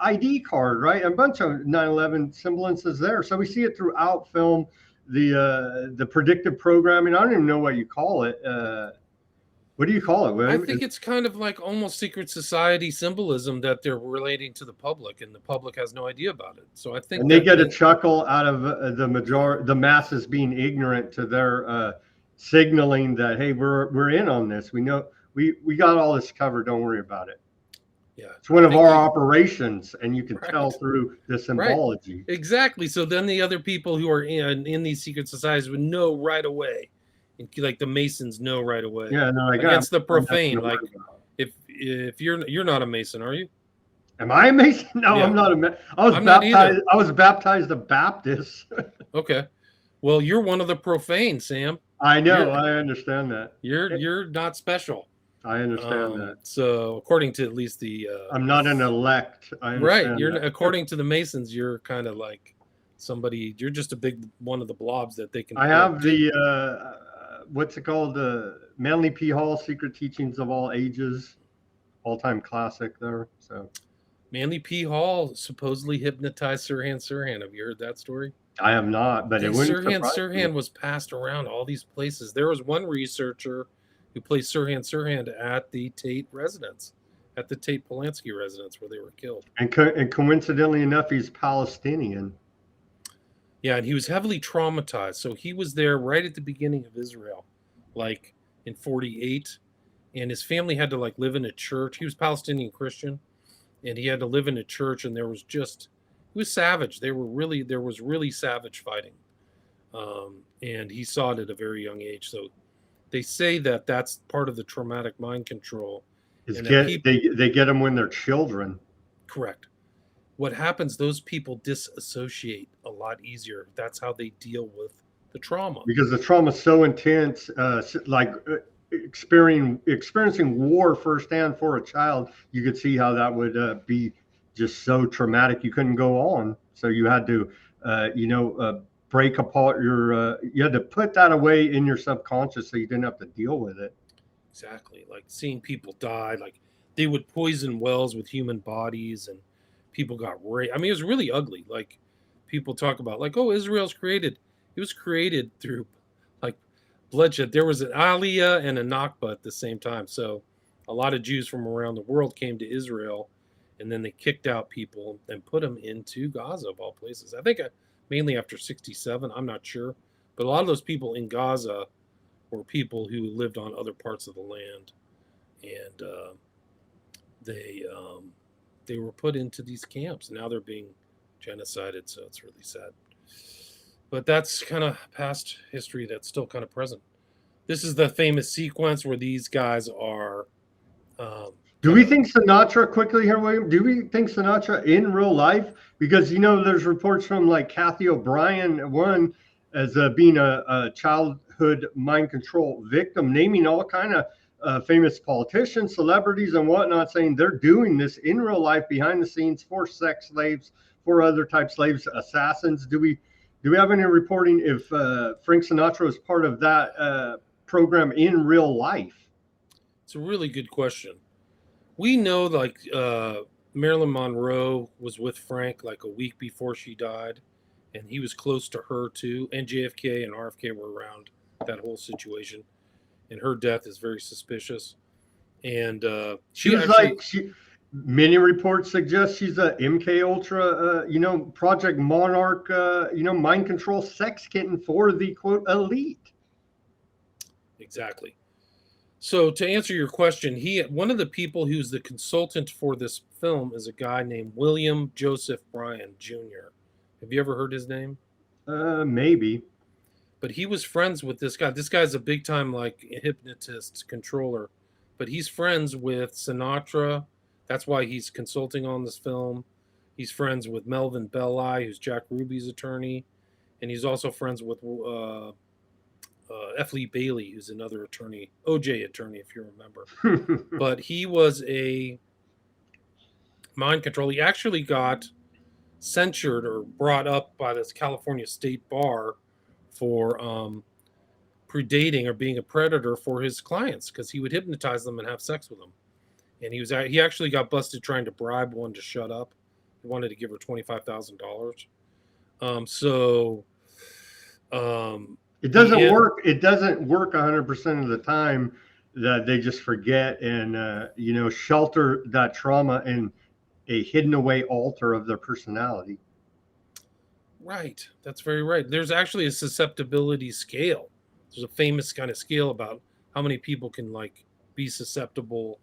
ID card, right? A bunch of 9/11 semblances there. So we see it throughout film. The predictive programming. I don't even know what you call it. What do you call it, William? I think it's kind of like almost secret society symbolism that they're relating to the public, and the public has no idea about it. So I think, and they get a chuckle out of the masses being ignorant to their signaling that, hey, we're in on this. We know we got all this covered. Don't worry about it. Yeah, it's one of our operations, and you can tell through the symbology. Right. Exactly. So then the other people who are in these secret societies would know right away, like the Masons know right away. Yeah, no, against the profane. Like if you're not a Mason, are you? Am I a Mason? No, yeah. I'm not a Mason. I was baptized a Baptist. Okay, well, you're one of the profane, Sam. I know. I understand that. You're not special. I understand that. So, according to at least the, I'm not an elect. Right. According to the Masons, you're kind of like somebody. You're just a big one of the blobs that they can. I have the what's it called? The Manly P. Hall Secret Teachings of All Ages, all-time classic there. So, Manly P. Hall supposedly hypnotized Sirhan Sirhan. Have you heard that story? I have not, but it wouldn't surprise me. Sirhan was passed around all these places. There was one researcher who played Sirhan Sirhan at the Tate residence, at the Tate Polanski residence where they were killed. And coincidentally enough, he's Palestinian. Yeah, and he was heavily traumatized. So he was there right at the beginning of Israel, like in 48. And his family had to like live in a church. He was Palestinian Christian, and he had to live in a church. And there was he was savage. There was really savage fighting. And he saw it at a very young age. So they say that that's part of the traumatic mind control. And that they get them when they're children. Correct. What happens, those people disassociate a lot easier. That's how they deal with the trauma. Because the trauma is so intense, experiencing war firsthand for a child, you could see how that would be just so traumatic. You couldn't go on. So you had to, break apart you had to put that away in your subconscious so you didn't have to deal with it. Exactly. Like seeing people die, like they would poison wells with human bodies and people got raped. I mean, it was really ugly. Like people talk about like, oh, Israel's created. It was created through like bloodshed. There was an Aliyah and a Nakba at the same time. So a lot of Jews from around the world came to Israel and then they kicked out people and put them into Gaza of all places. I think mainly after 67, I'm not sure. But a lot of those people in Gaza were people who lived on other parts of the land. And they were put into these camps. Now they're being genocided, so it's really sad. But that's kind of past history that's still kind of present. This is the famous sequence where these guys are. Do we think Sinatra, quickly here, William, do we think Sinatra in real life? Because, there's reports from like Kathy O'Brien, one as being a childhood mind control victim, naming all kind of famous politicians, celebrities, and whatnot, saying they're doing this in real life behind the scenes for sex slaves, for other type slaves, assassins. Do we have any reporting if Frank Sinatra was part of that program in real life? It's a really good question. We know like Marilyn Monroe was with Frank like a week before she died, and he was close to her too, and JFK and RFK were around that whole situation. And her death is very suspicious. And she was actually, many reports suggest she's a MK Ultra, Project Monarch, mind control sex kitten for the quote elite. Exactly. So to answer your question, one of the people who's the consultant for this film is a guy named William Joseph Bryan Jr. Have you ever heard his name? Maybe. But he was friends with this guy. This guy's a big time like hypnotist controller, but he's friends with Sinatra. That's why he's consulting on this film. He's friends with Melvin Belli, who's Jack Ruby's attorney, and he's also friends with F. Lee Bailey, who's another attorney, OJ attorney, if you remember. But he was a mind control. He actually got censured or brought up by this California State Bar for predating or being a predator for his clients because he would hypnotize them and have sex with them. And he actually got busted trying to bribe one to shut up. He wanted to give her $25,000. It doesn't work. It doesn't work 100% of the time. That they just forget and shelter that trauma in a hidden away altar of their personality. Right. That's very right. There's actually a susceptibility scale. There's a famous kind of scale about how many people can like be susceptible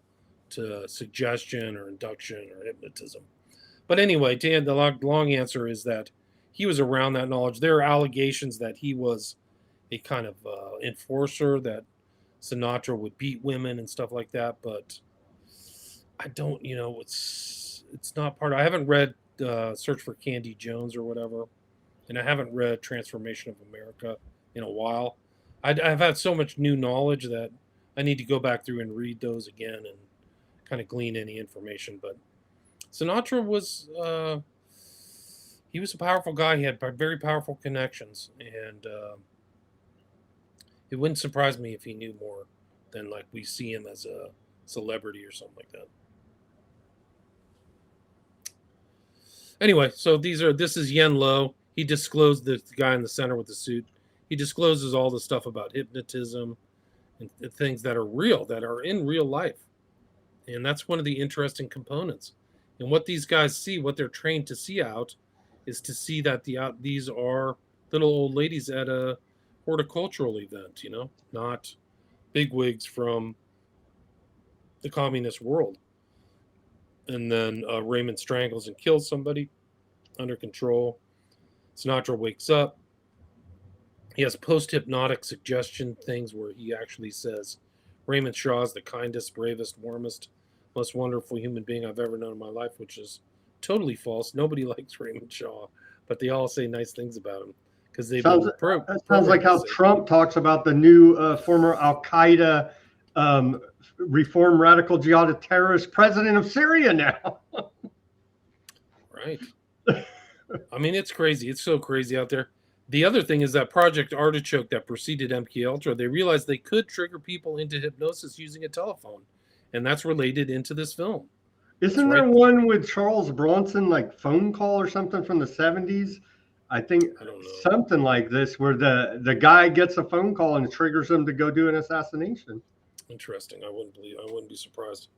to suggestion or induction or hypnotism. But anyway, Dan, the long answer is that he was around that knowledge. There are allegations that he was a kind of enforcer, that Sinatra would beat women and stuff like that. But I don't, it's not part of, I haven't read Search for Candy Jones or whatever. And I haven't read Transformation of America in a while. I've had so much new knowledge that I need to go back through and read those again and kind of glean any information. But Sinatra was, he was a powerful guy. He had very powerful connections. And it wouldn't surprise me if he knew more than like we see him as a celebrity or something like that. Anyway, so this is Yen Lo. He disclosed, the guy in the center with the suit, he discloses all the stuff about hypnotism and things that are real, that are in real life. And that's one of the interesting components. And what these guys see, what they're trained to see out, is to see that these are little old ladies at a horticultural event, not bigwigs from the communist world. And then Raymond strangles and kills somebody under control. Sinatra wakes up, He has post-hypnotic suggestion things where he actually says, Raymond Shaw is the kindest, bravest, warmest, most wonderful human being I've ever known in my life, which is totally false. Nobody likes Raymond Shaw, but they all say nice things about him because they've Sounds like how Trump talks about the new former Al-Qaeda reform radical jihad terrorist president of Syria now. Right. I mean, it's crazy. It's so crazy out there. The other thing is that Project Artichoke that preceded MKUltra, they realized they could trigger people into hypnosis using a telephone, and that's related into this film. Isn't there one with Charles Bronson, like phone call or something from the 70s? I don't know. Something like this, where the guy gets a phone call and it triggers him to go do an assassination. Interesting. I wouldn't be surprised.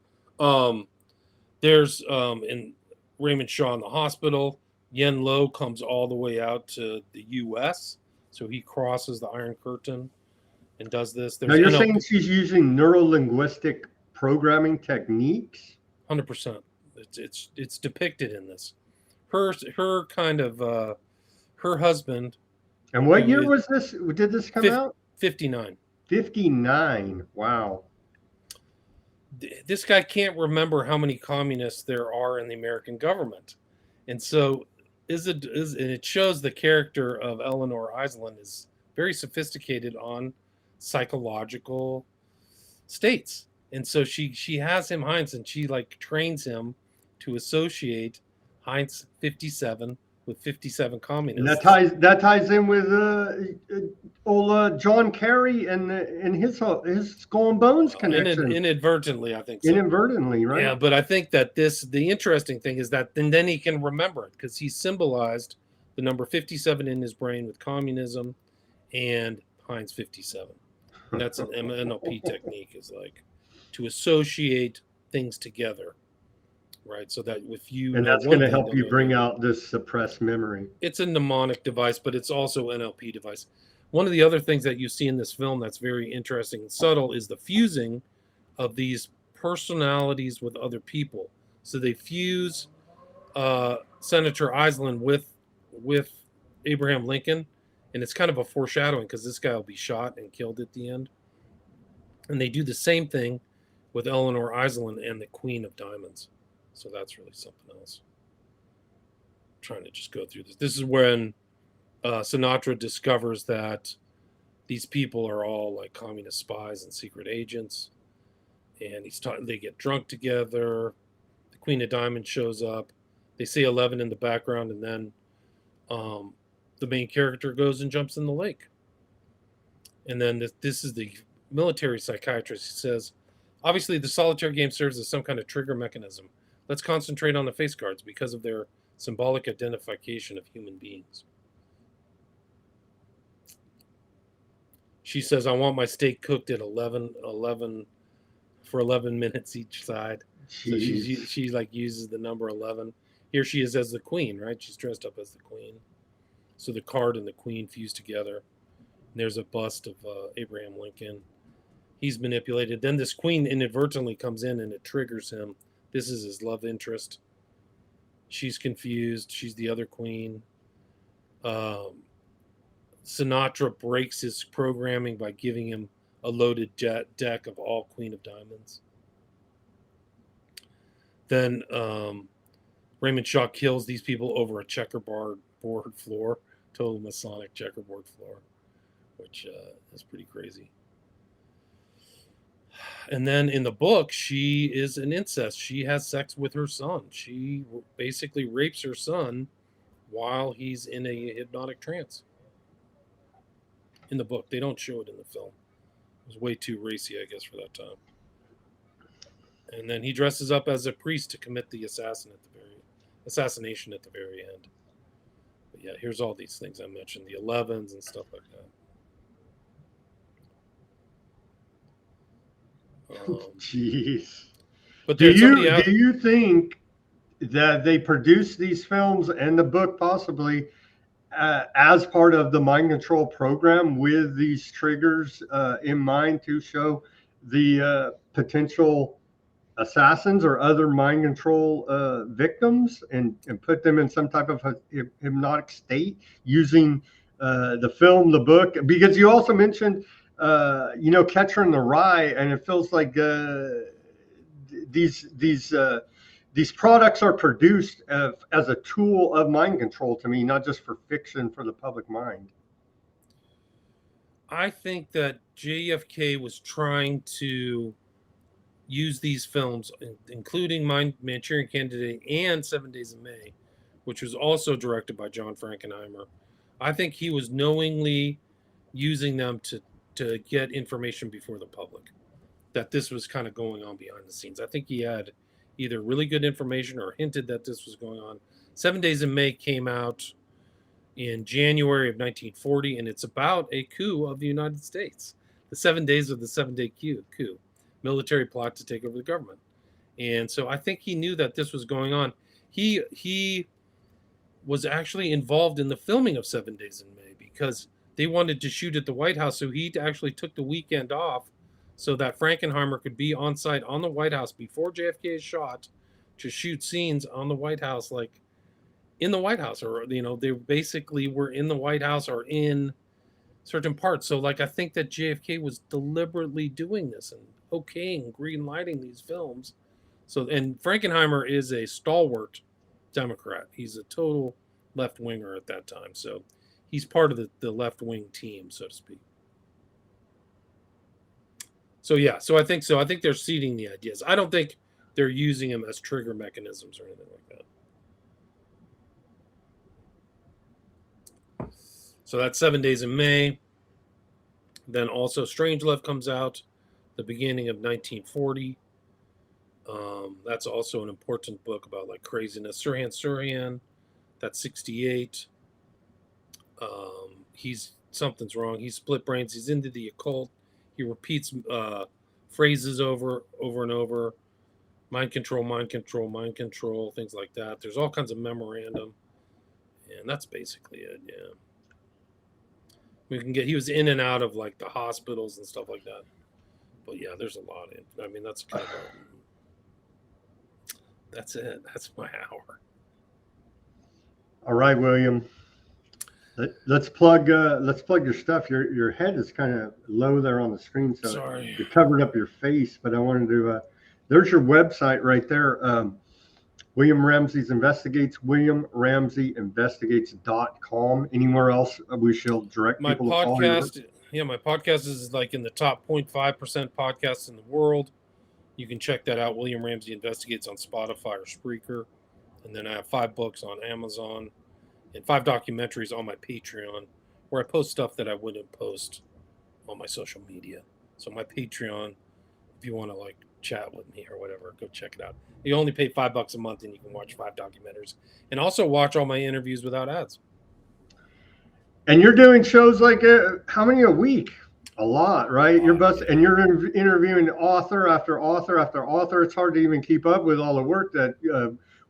There's in Raymond Shaw in the hospital. Yen Lo comes all the way out to the U.S., so he crosses the Iron Curtain and does this. Now you're saying she's using neuro-linguistic programming techniques? 100%. It's depicted in this. Her kind of her husband. And what year was this? Did this come out? 59. 59. Wow. This guy can't remember how many communists there are in the American government, and so and it shows the character of Eleanor Iselin is very sophisticated on psychological states, and so she has him Heinz, and she like trains him to associate Heinz 57 with 57 communists. And that ties in with old John Kerry and his Skull and Bones connection. Inadvertently, I think so. Inadvertently, right? Yeah, but I think that the interesting thing is that then he can remember it because he symbolized the number 57 in his brain with communism and Heinz 57. And that's an NLP technique, is like to associate things together. Right, so that if you and that's going to help you bring out this suppressed memory. It's a mnemonic device, but it's also an NLP device. One of the other things that you see in this film that's very interesting and subtle is the fusing of these personalities with other people. So they fuse Senator Iselin with Abraham Lincoln, and it's kind of a foreshadowing because this guy will be shot and killed at the end. And they do the same thing with Eleanor Iselin and the Queen of Diamonds. So that's really something else. I'm trying to just go through this. This is when Sinatra discovers that these people are all like communist spies and secret agents. And they get drunk together. The Queen of Diamonds shows up. They see 11 in the background, and then the main character goes and jumps in the lake. And then this is the military psychiatrist. He says, obviously the solitaire game serves as some kind of trigger mechanism. Let's concentrate on the face guards because of their symbolic identification of human beings. She says, I want my steak cooked at 11 for 11 minutes each side. Jeez. So she like uses the number 11. Here she is as the queen, right? She's dressed up as the queen. So the card and the queen fuse together. And there's a bust of Abraham Lincoln. He's manipulated. Then this queen inadvertently comes in and it triggers him. This is his love interest. She's confused. She's the other queen. Sinatra breaks his programming by giving him a loaded deck of all Queen of Diamonds. Then Raymond Shaw kills these people over a checkerboard floor, total Masonic checkerboard floor, which is pretty crazy. And then in the book, she is an incest. She has sex with her son. She basically rapes her son while he's in a hypnotic trance. In the book, they don't show it in the film. It was way too racy, I guess, for that time. And then he dresses up as a priest to commit the assassination at the very end. But yeah, here's all these things I mentioned, the 11s and stuff like that. Jeez. But do you think that they produced these films and the book possibly as part of the mind control program with these triggers in mind to show the potential assassins or other mind control victims and put them in some type of hypnotic state using the film, the book, because you also mentioned, Catcher in the Rye, and it feels like these products are produced as a tool of mind control to me, not just for fiction for the public mind. I think that JFK was trying to use these films, including Manchurian Candidate and 7 Days of May, which was also directed by John Frankenheimer. I think he was knowingly using them to get information before the public, that this was kind of going on behind the scenes. I think he had either really good information or hinted that this was going on. 7 Days in May came out in January of 1940, and it's about a coup of the United States. The 7 days of the 7-day coup, military plot to take over the government. And so I think he knew that this was going on. He was actually involved in the filming of 7 Days in May because they wanted to shoot at the White House. So he actually took the weekend off so that Frankenheimer could be on site on the White House before JFK is shot to shoot scenes on the White House, like in the White House, or, they basically were in the White House or in certain parts. So I think that JFK was deliberately doing this and okaying, green lighting these films. So, and Frankenheimer is a stalwart Democrat. He's a total left winger at that time. So he's part of the left wing team, so to speak. So yeah, so I think they're seeding the ideas. I don't think they're using them as trigger mechanisms or anything like that. So that's 7 Days in May. Then also Strangelove comes out the beginning of 1940. That's also an important book about craziness. Sirhan, that's 68. Something's wrong. He's split brains. He's into the occult. He repeats phrases over and over. Mind control, things like that. There's all kinds of memorandum. And that's basically it, yeah. He was in and out of the hospitals and stuff like that. But yeah, there's a lot in. That's kind of that's it. That's my hour. All right, William. Let's plug your stuff. Your head is kind of low there on the screen, so sorry, you covered up your face. But I wanted to. There's your website right there. William Ramsey's Investigates. WilliamRamseyInvestigates.com. Anywhere else we shall direct my people podcast. to follow? Yeah, my podcast is in the top 0.5% podcasts in the world. You can check that out. William Ramsey Investigates on Spotify or Spreaker. And then I have 5 books on Amazon and 5 documentaries on my Patreon, where I post stuff that I wouldn't post on my social media. So my Patreon, if you want to chat with me or whatever, go check it out. You only pay $5 a month and you can watch 5 documentaries and also watch all my interviews without ads. And you're doing shows how many a week? A lot, right? You're interviewing author after author after author. It's hard to even keep up with all the work that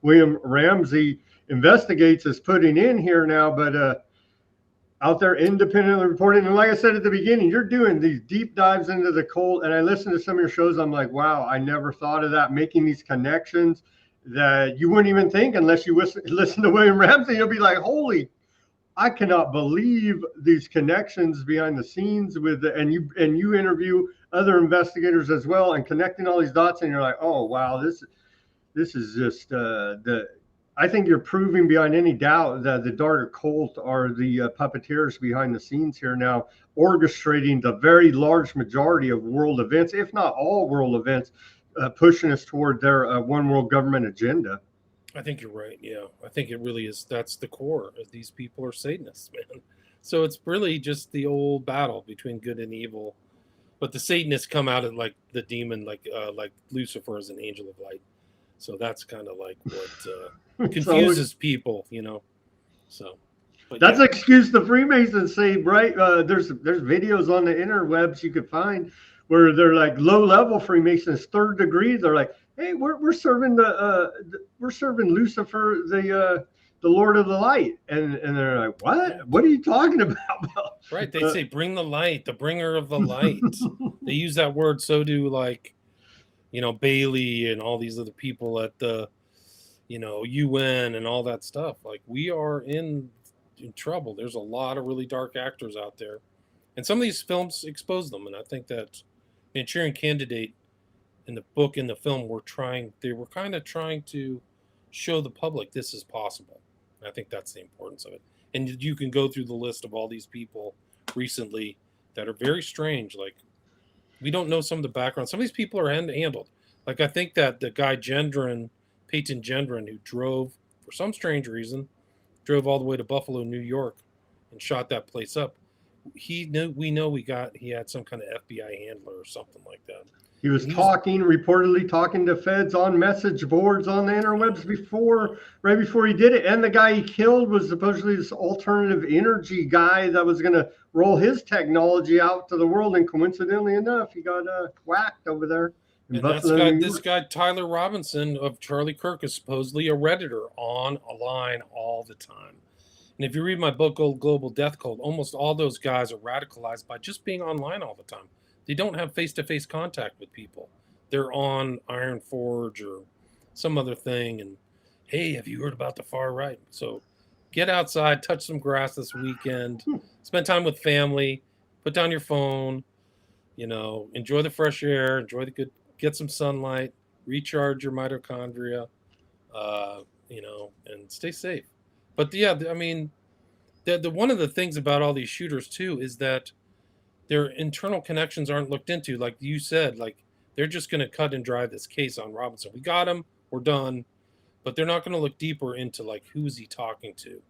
William Ramsey Investigates is putting in here now, but out there independently reporting. And like I said at the beginning, you're doing these deep dives into the cult. And I listen to some of your shows. I'm like, wow, I never thought of that, making these connections that you wouldn't even think unless you listen to William Ramsey. You'll be like, holy, I cannot believe these connections behind the scenes and you interview other investigators as well and connecting all these dots. And you're like, oh, wow, this is just I think you're proving beyond any doubt that the dark occult are the puppeteers behind the scenes here now, orchestrating the very large majority of world events, if not all world events, pushing us toward their one world government agenda. I think you're right. Yeah, I think it really is. That's the core. These people are Satanists, man. So it's really just the old battle between good and evil. But the Satanists come out at the demon, like Lucifer is an angel of light. So that's kind of what confuses people, So that's an excuse the Freemasons say, right? There's videos on the interwebs you could find where they're low-level Freemasons, 3rd degree. They're like, hey, we're serving Lucifer, the Lord of the Light, and they're like, what? What are you talking about? Right? They say, bring the light, the bringer of the light. They use that word. So do Bailey and all these other people at the, UN and all that stuff. We are in in trouble. There's a lot of really dark actors out there, and some of these films expose them. And I think that Manchurian Candidate, in the book and the film, they were kind of trying to show the public this is possible. And I think that's the importance of it. And you can go through the list of all these people recently that are very strange. Like, we don't know some of the background. Some of these people are handled. Like, I think that the guy Peyton Gendron, who drove, for some strange reason, drove all the way to Buffalo, New York, and shot that place up. He had some kind of FBI handler or something like that. He was reportedly talking to feds on message boards on the interwebs right before he did it. And the guy he killed was supposedly this alternative energy guy that was going to roll his technology out to the world. And coincidentally enough, he got whacked over there. This guy, Tyler Robinson of Charlie Kirk, is supposedly a Redditor online all the time. And if you read my book, Old Global Death Cult, almost all those guys are radicalized by just being online all the time. They don't have face-to-face contact with people. They're on Iron Forge or some other thing. And, hey, have you heard about the far right? So get outside, touch some grass this weekend, spend time with family, put down your phone, enjoy the fresh air, get some sunlight, recharge your mitochondria, and stay safe. But yeah, I mean, the one of the things about all these shooters too is that their internal connections aren't looked into. Like you said, like they're just going to cut and dry this case on Robinson. We got him, we're done, but they're not going to look deeper into like who's he talking to.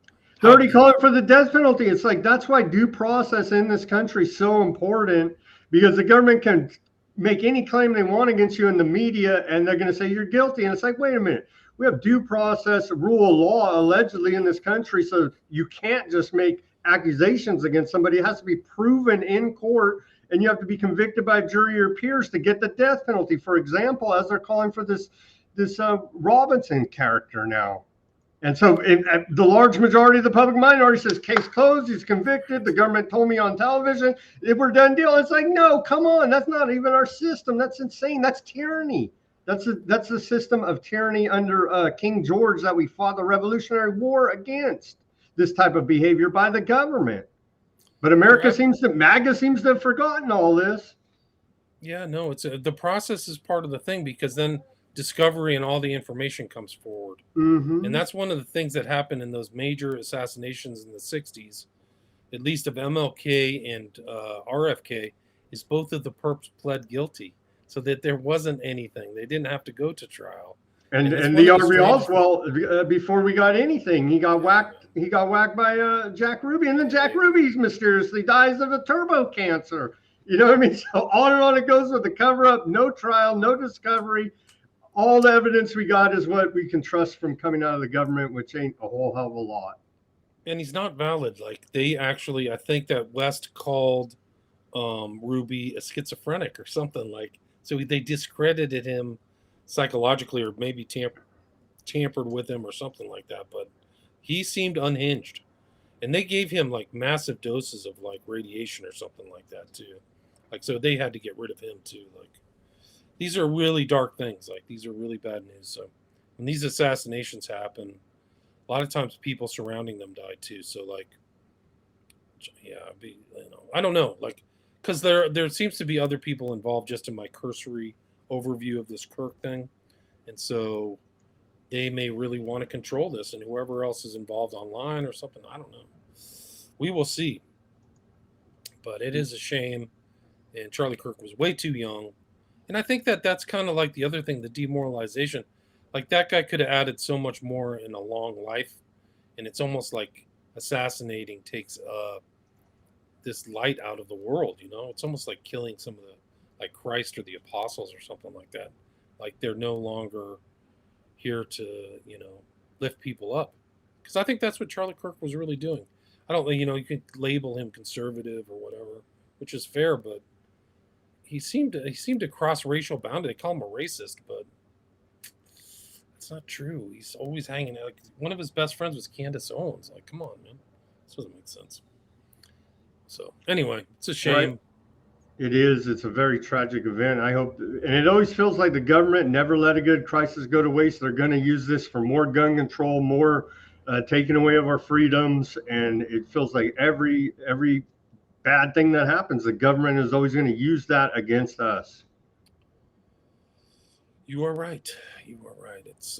They're already calling for the death penalty. It's like that's why due process in this country is so important, because the government can make any claim they want against you in the media, and they're going to say you're guilty. And it's like, wait a minute. We have due process, rule of law, allegedly, in this country, so you can't just make accusations against somebody. It has to be proven in court, and you have to be convicted by a jury or peers to get the death penalty. For example, as they're calling for this Robinson character now. And so the large majority of the public mind already says case closed, he's convicted, the government told me on television, we're done deal. It's like, no, come on, that's not even our system. That's insane. That's tyranny. That's the system of tyranny under King George that we fought the Revolutionary War against, this type of behavior by the government. But MAGA seems to have forgotten all this. Yeah, no, it's the process is part of the thing, because then discovery and all the information comes forward. Mm-hmm. And that's one of the things that happened in those major assassinations in the 60s, at least of MLK and RFK, is both of the perps pled guilty, so that there wasn't anything. They didn't have to go to trial. And the Aubrey Oswald, before we got anything, he got whacked. He got whacked by Jack Ruby, and then Jack Ruby mysteriously dies of a turbo cancer. You know what I mean? So on and on it goes with the cover-up, no trial, no discovery. All the evidence we got is what we can trust from coming out of the government, which ain't a whole hell of a lot. And he's not valid. Like, they actually, I think that West called Ruby a schizophrenic or something like. So they discredited him psychologically, or maybe tampered with him or something like that. But he seemed unhinged, and they gave him like massive doses of like radiation or something like that too. Like, so they had to get rid of him too. Like, these are really dark things. Like, these are really bad news. So when these assassinations happen, a lot of times people surrounding them die too. So like, yeah, I don't know. Like, because there seems to be other people involved just in my cursory overview of this Kirk thing. And so they may really want to control this, and whoever else is involved online or something, I don't know. We will see. But it is a shame. And Charlie Kirk was way too young. And I think that that's kind of like the other thing, the demoralization. Like, that guy could have added so much more in a long life. And it's almost like assassinating takes this light out of the world, you know? It's almost like killing some of the, like Christ or the apostles or something like that. Like, they're no longer here to, lift people up. Because I think that's what Charlie Kirk was really doing. I don't, you could label him conservative or whatever, which is fair, but he seemed to cross racial boundaries. They call him a racist, but it's not true. He's always hanging out. Like, one of his best friends was Candace Owens. Like, come on, man. This doesn't make sense. So anyway, it's a shame. Right. It is. It's a very tragic event. I hope, and it always feels like the government never let a good crisis go to waste. They're going to use this for more gun control, more taking away of our freedoms, and it feels like every bad thing that happens, the government is always going to use that against us. You are right. You are right. It's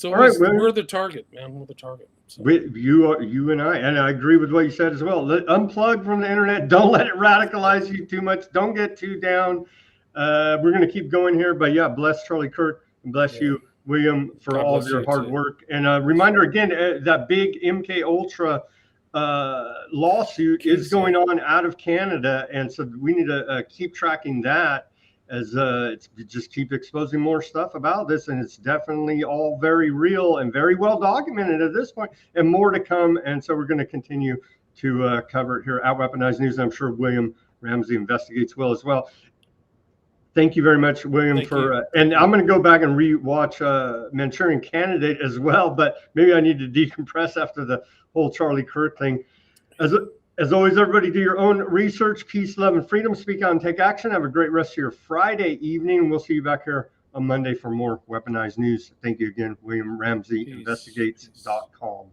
All always right, we're the target, man. We're the target. So. You and I agree with what you said as well. Unplug from the internet. Don't let it radicalize you too much. Don't get too down. We're going to keep going here, but yeah, bless Charlie Kirk and bless you, William, for God all of bless your you hard too. work. And a reminder again, that big MK Ultra lawsuit is going on out of Canada, and so we need to keep tracking that as just keep exposing more stuff about this, and it's definitely all very real and very well documented at this point, and more to come. And so we're going to continue to cover it here at Weaponized News. I'm sure William Ramsey investigates as well. Thank you very much, William, and I'm going to go back and re-watch Manchurian Candidate as well, but maybe I need to decompress after the whole Charlie Kirk thing. As always, everybody do your own research. Peace, love, and freedom. Speak out and take action. Have a great rest of your Friday evening. We'll see you back here on Monday for more Weaponized News. Thank you again, William Ramsey, investigates.com.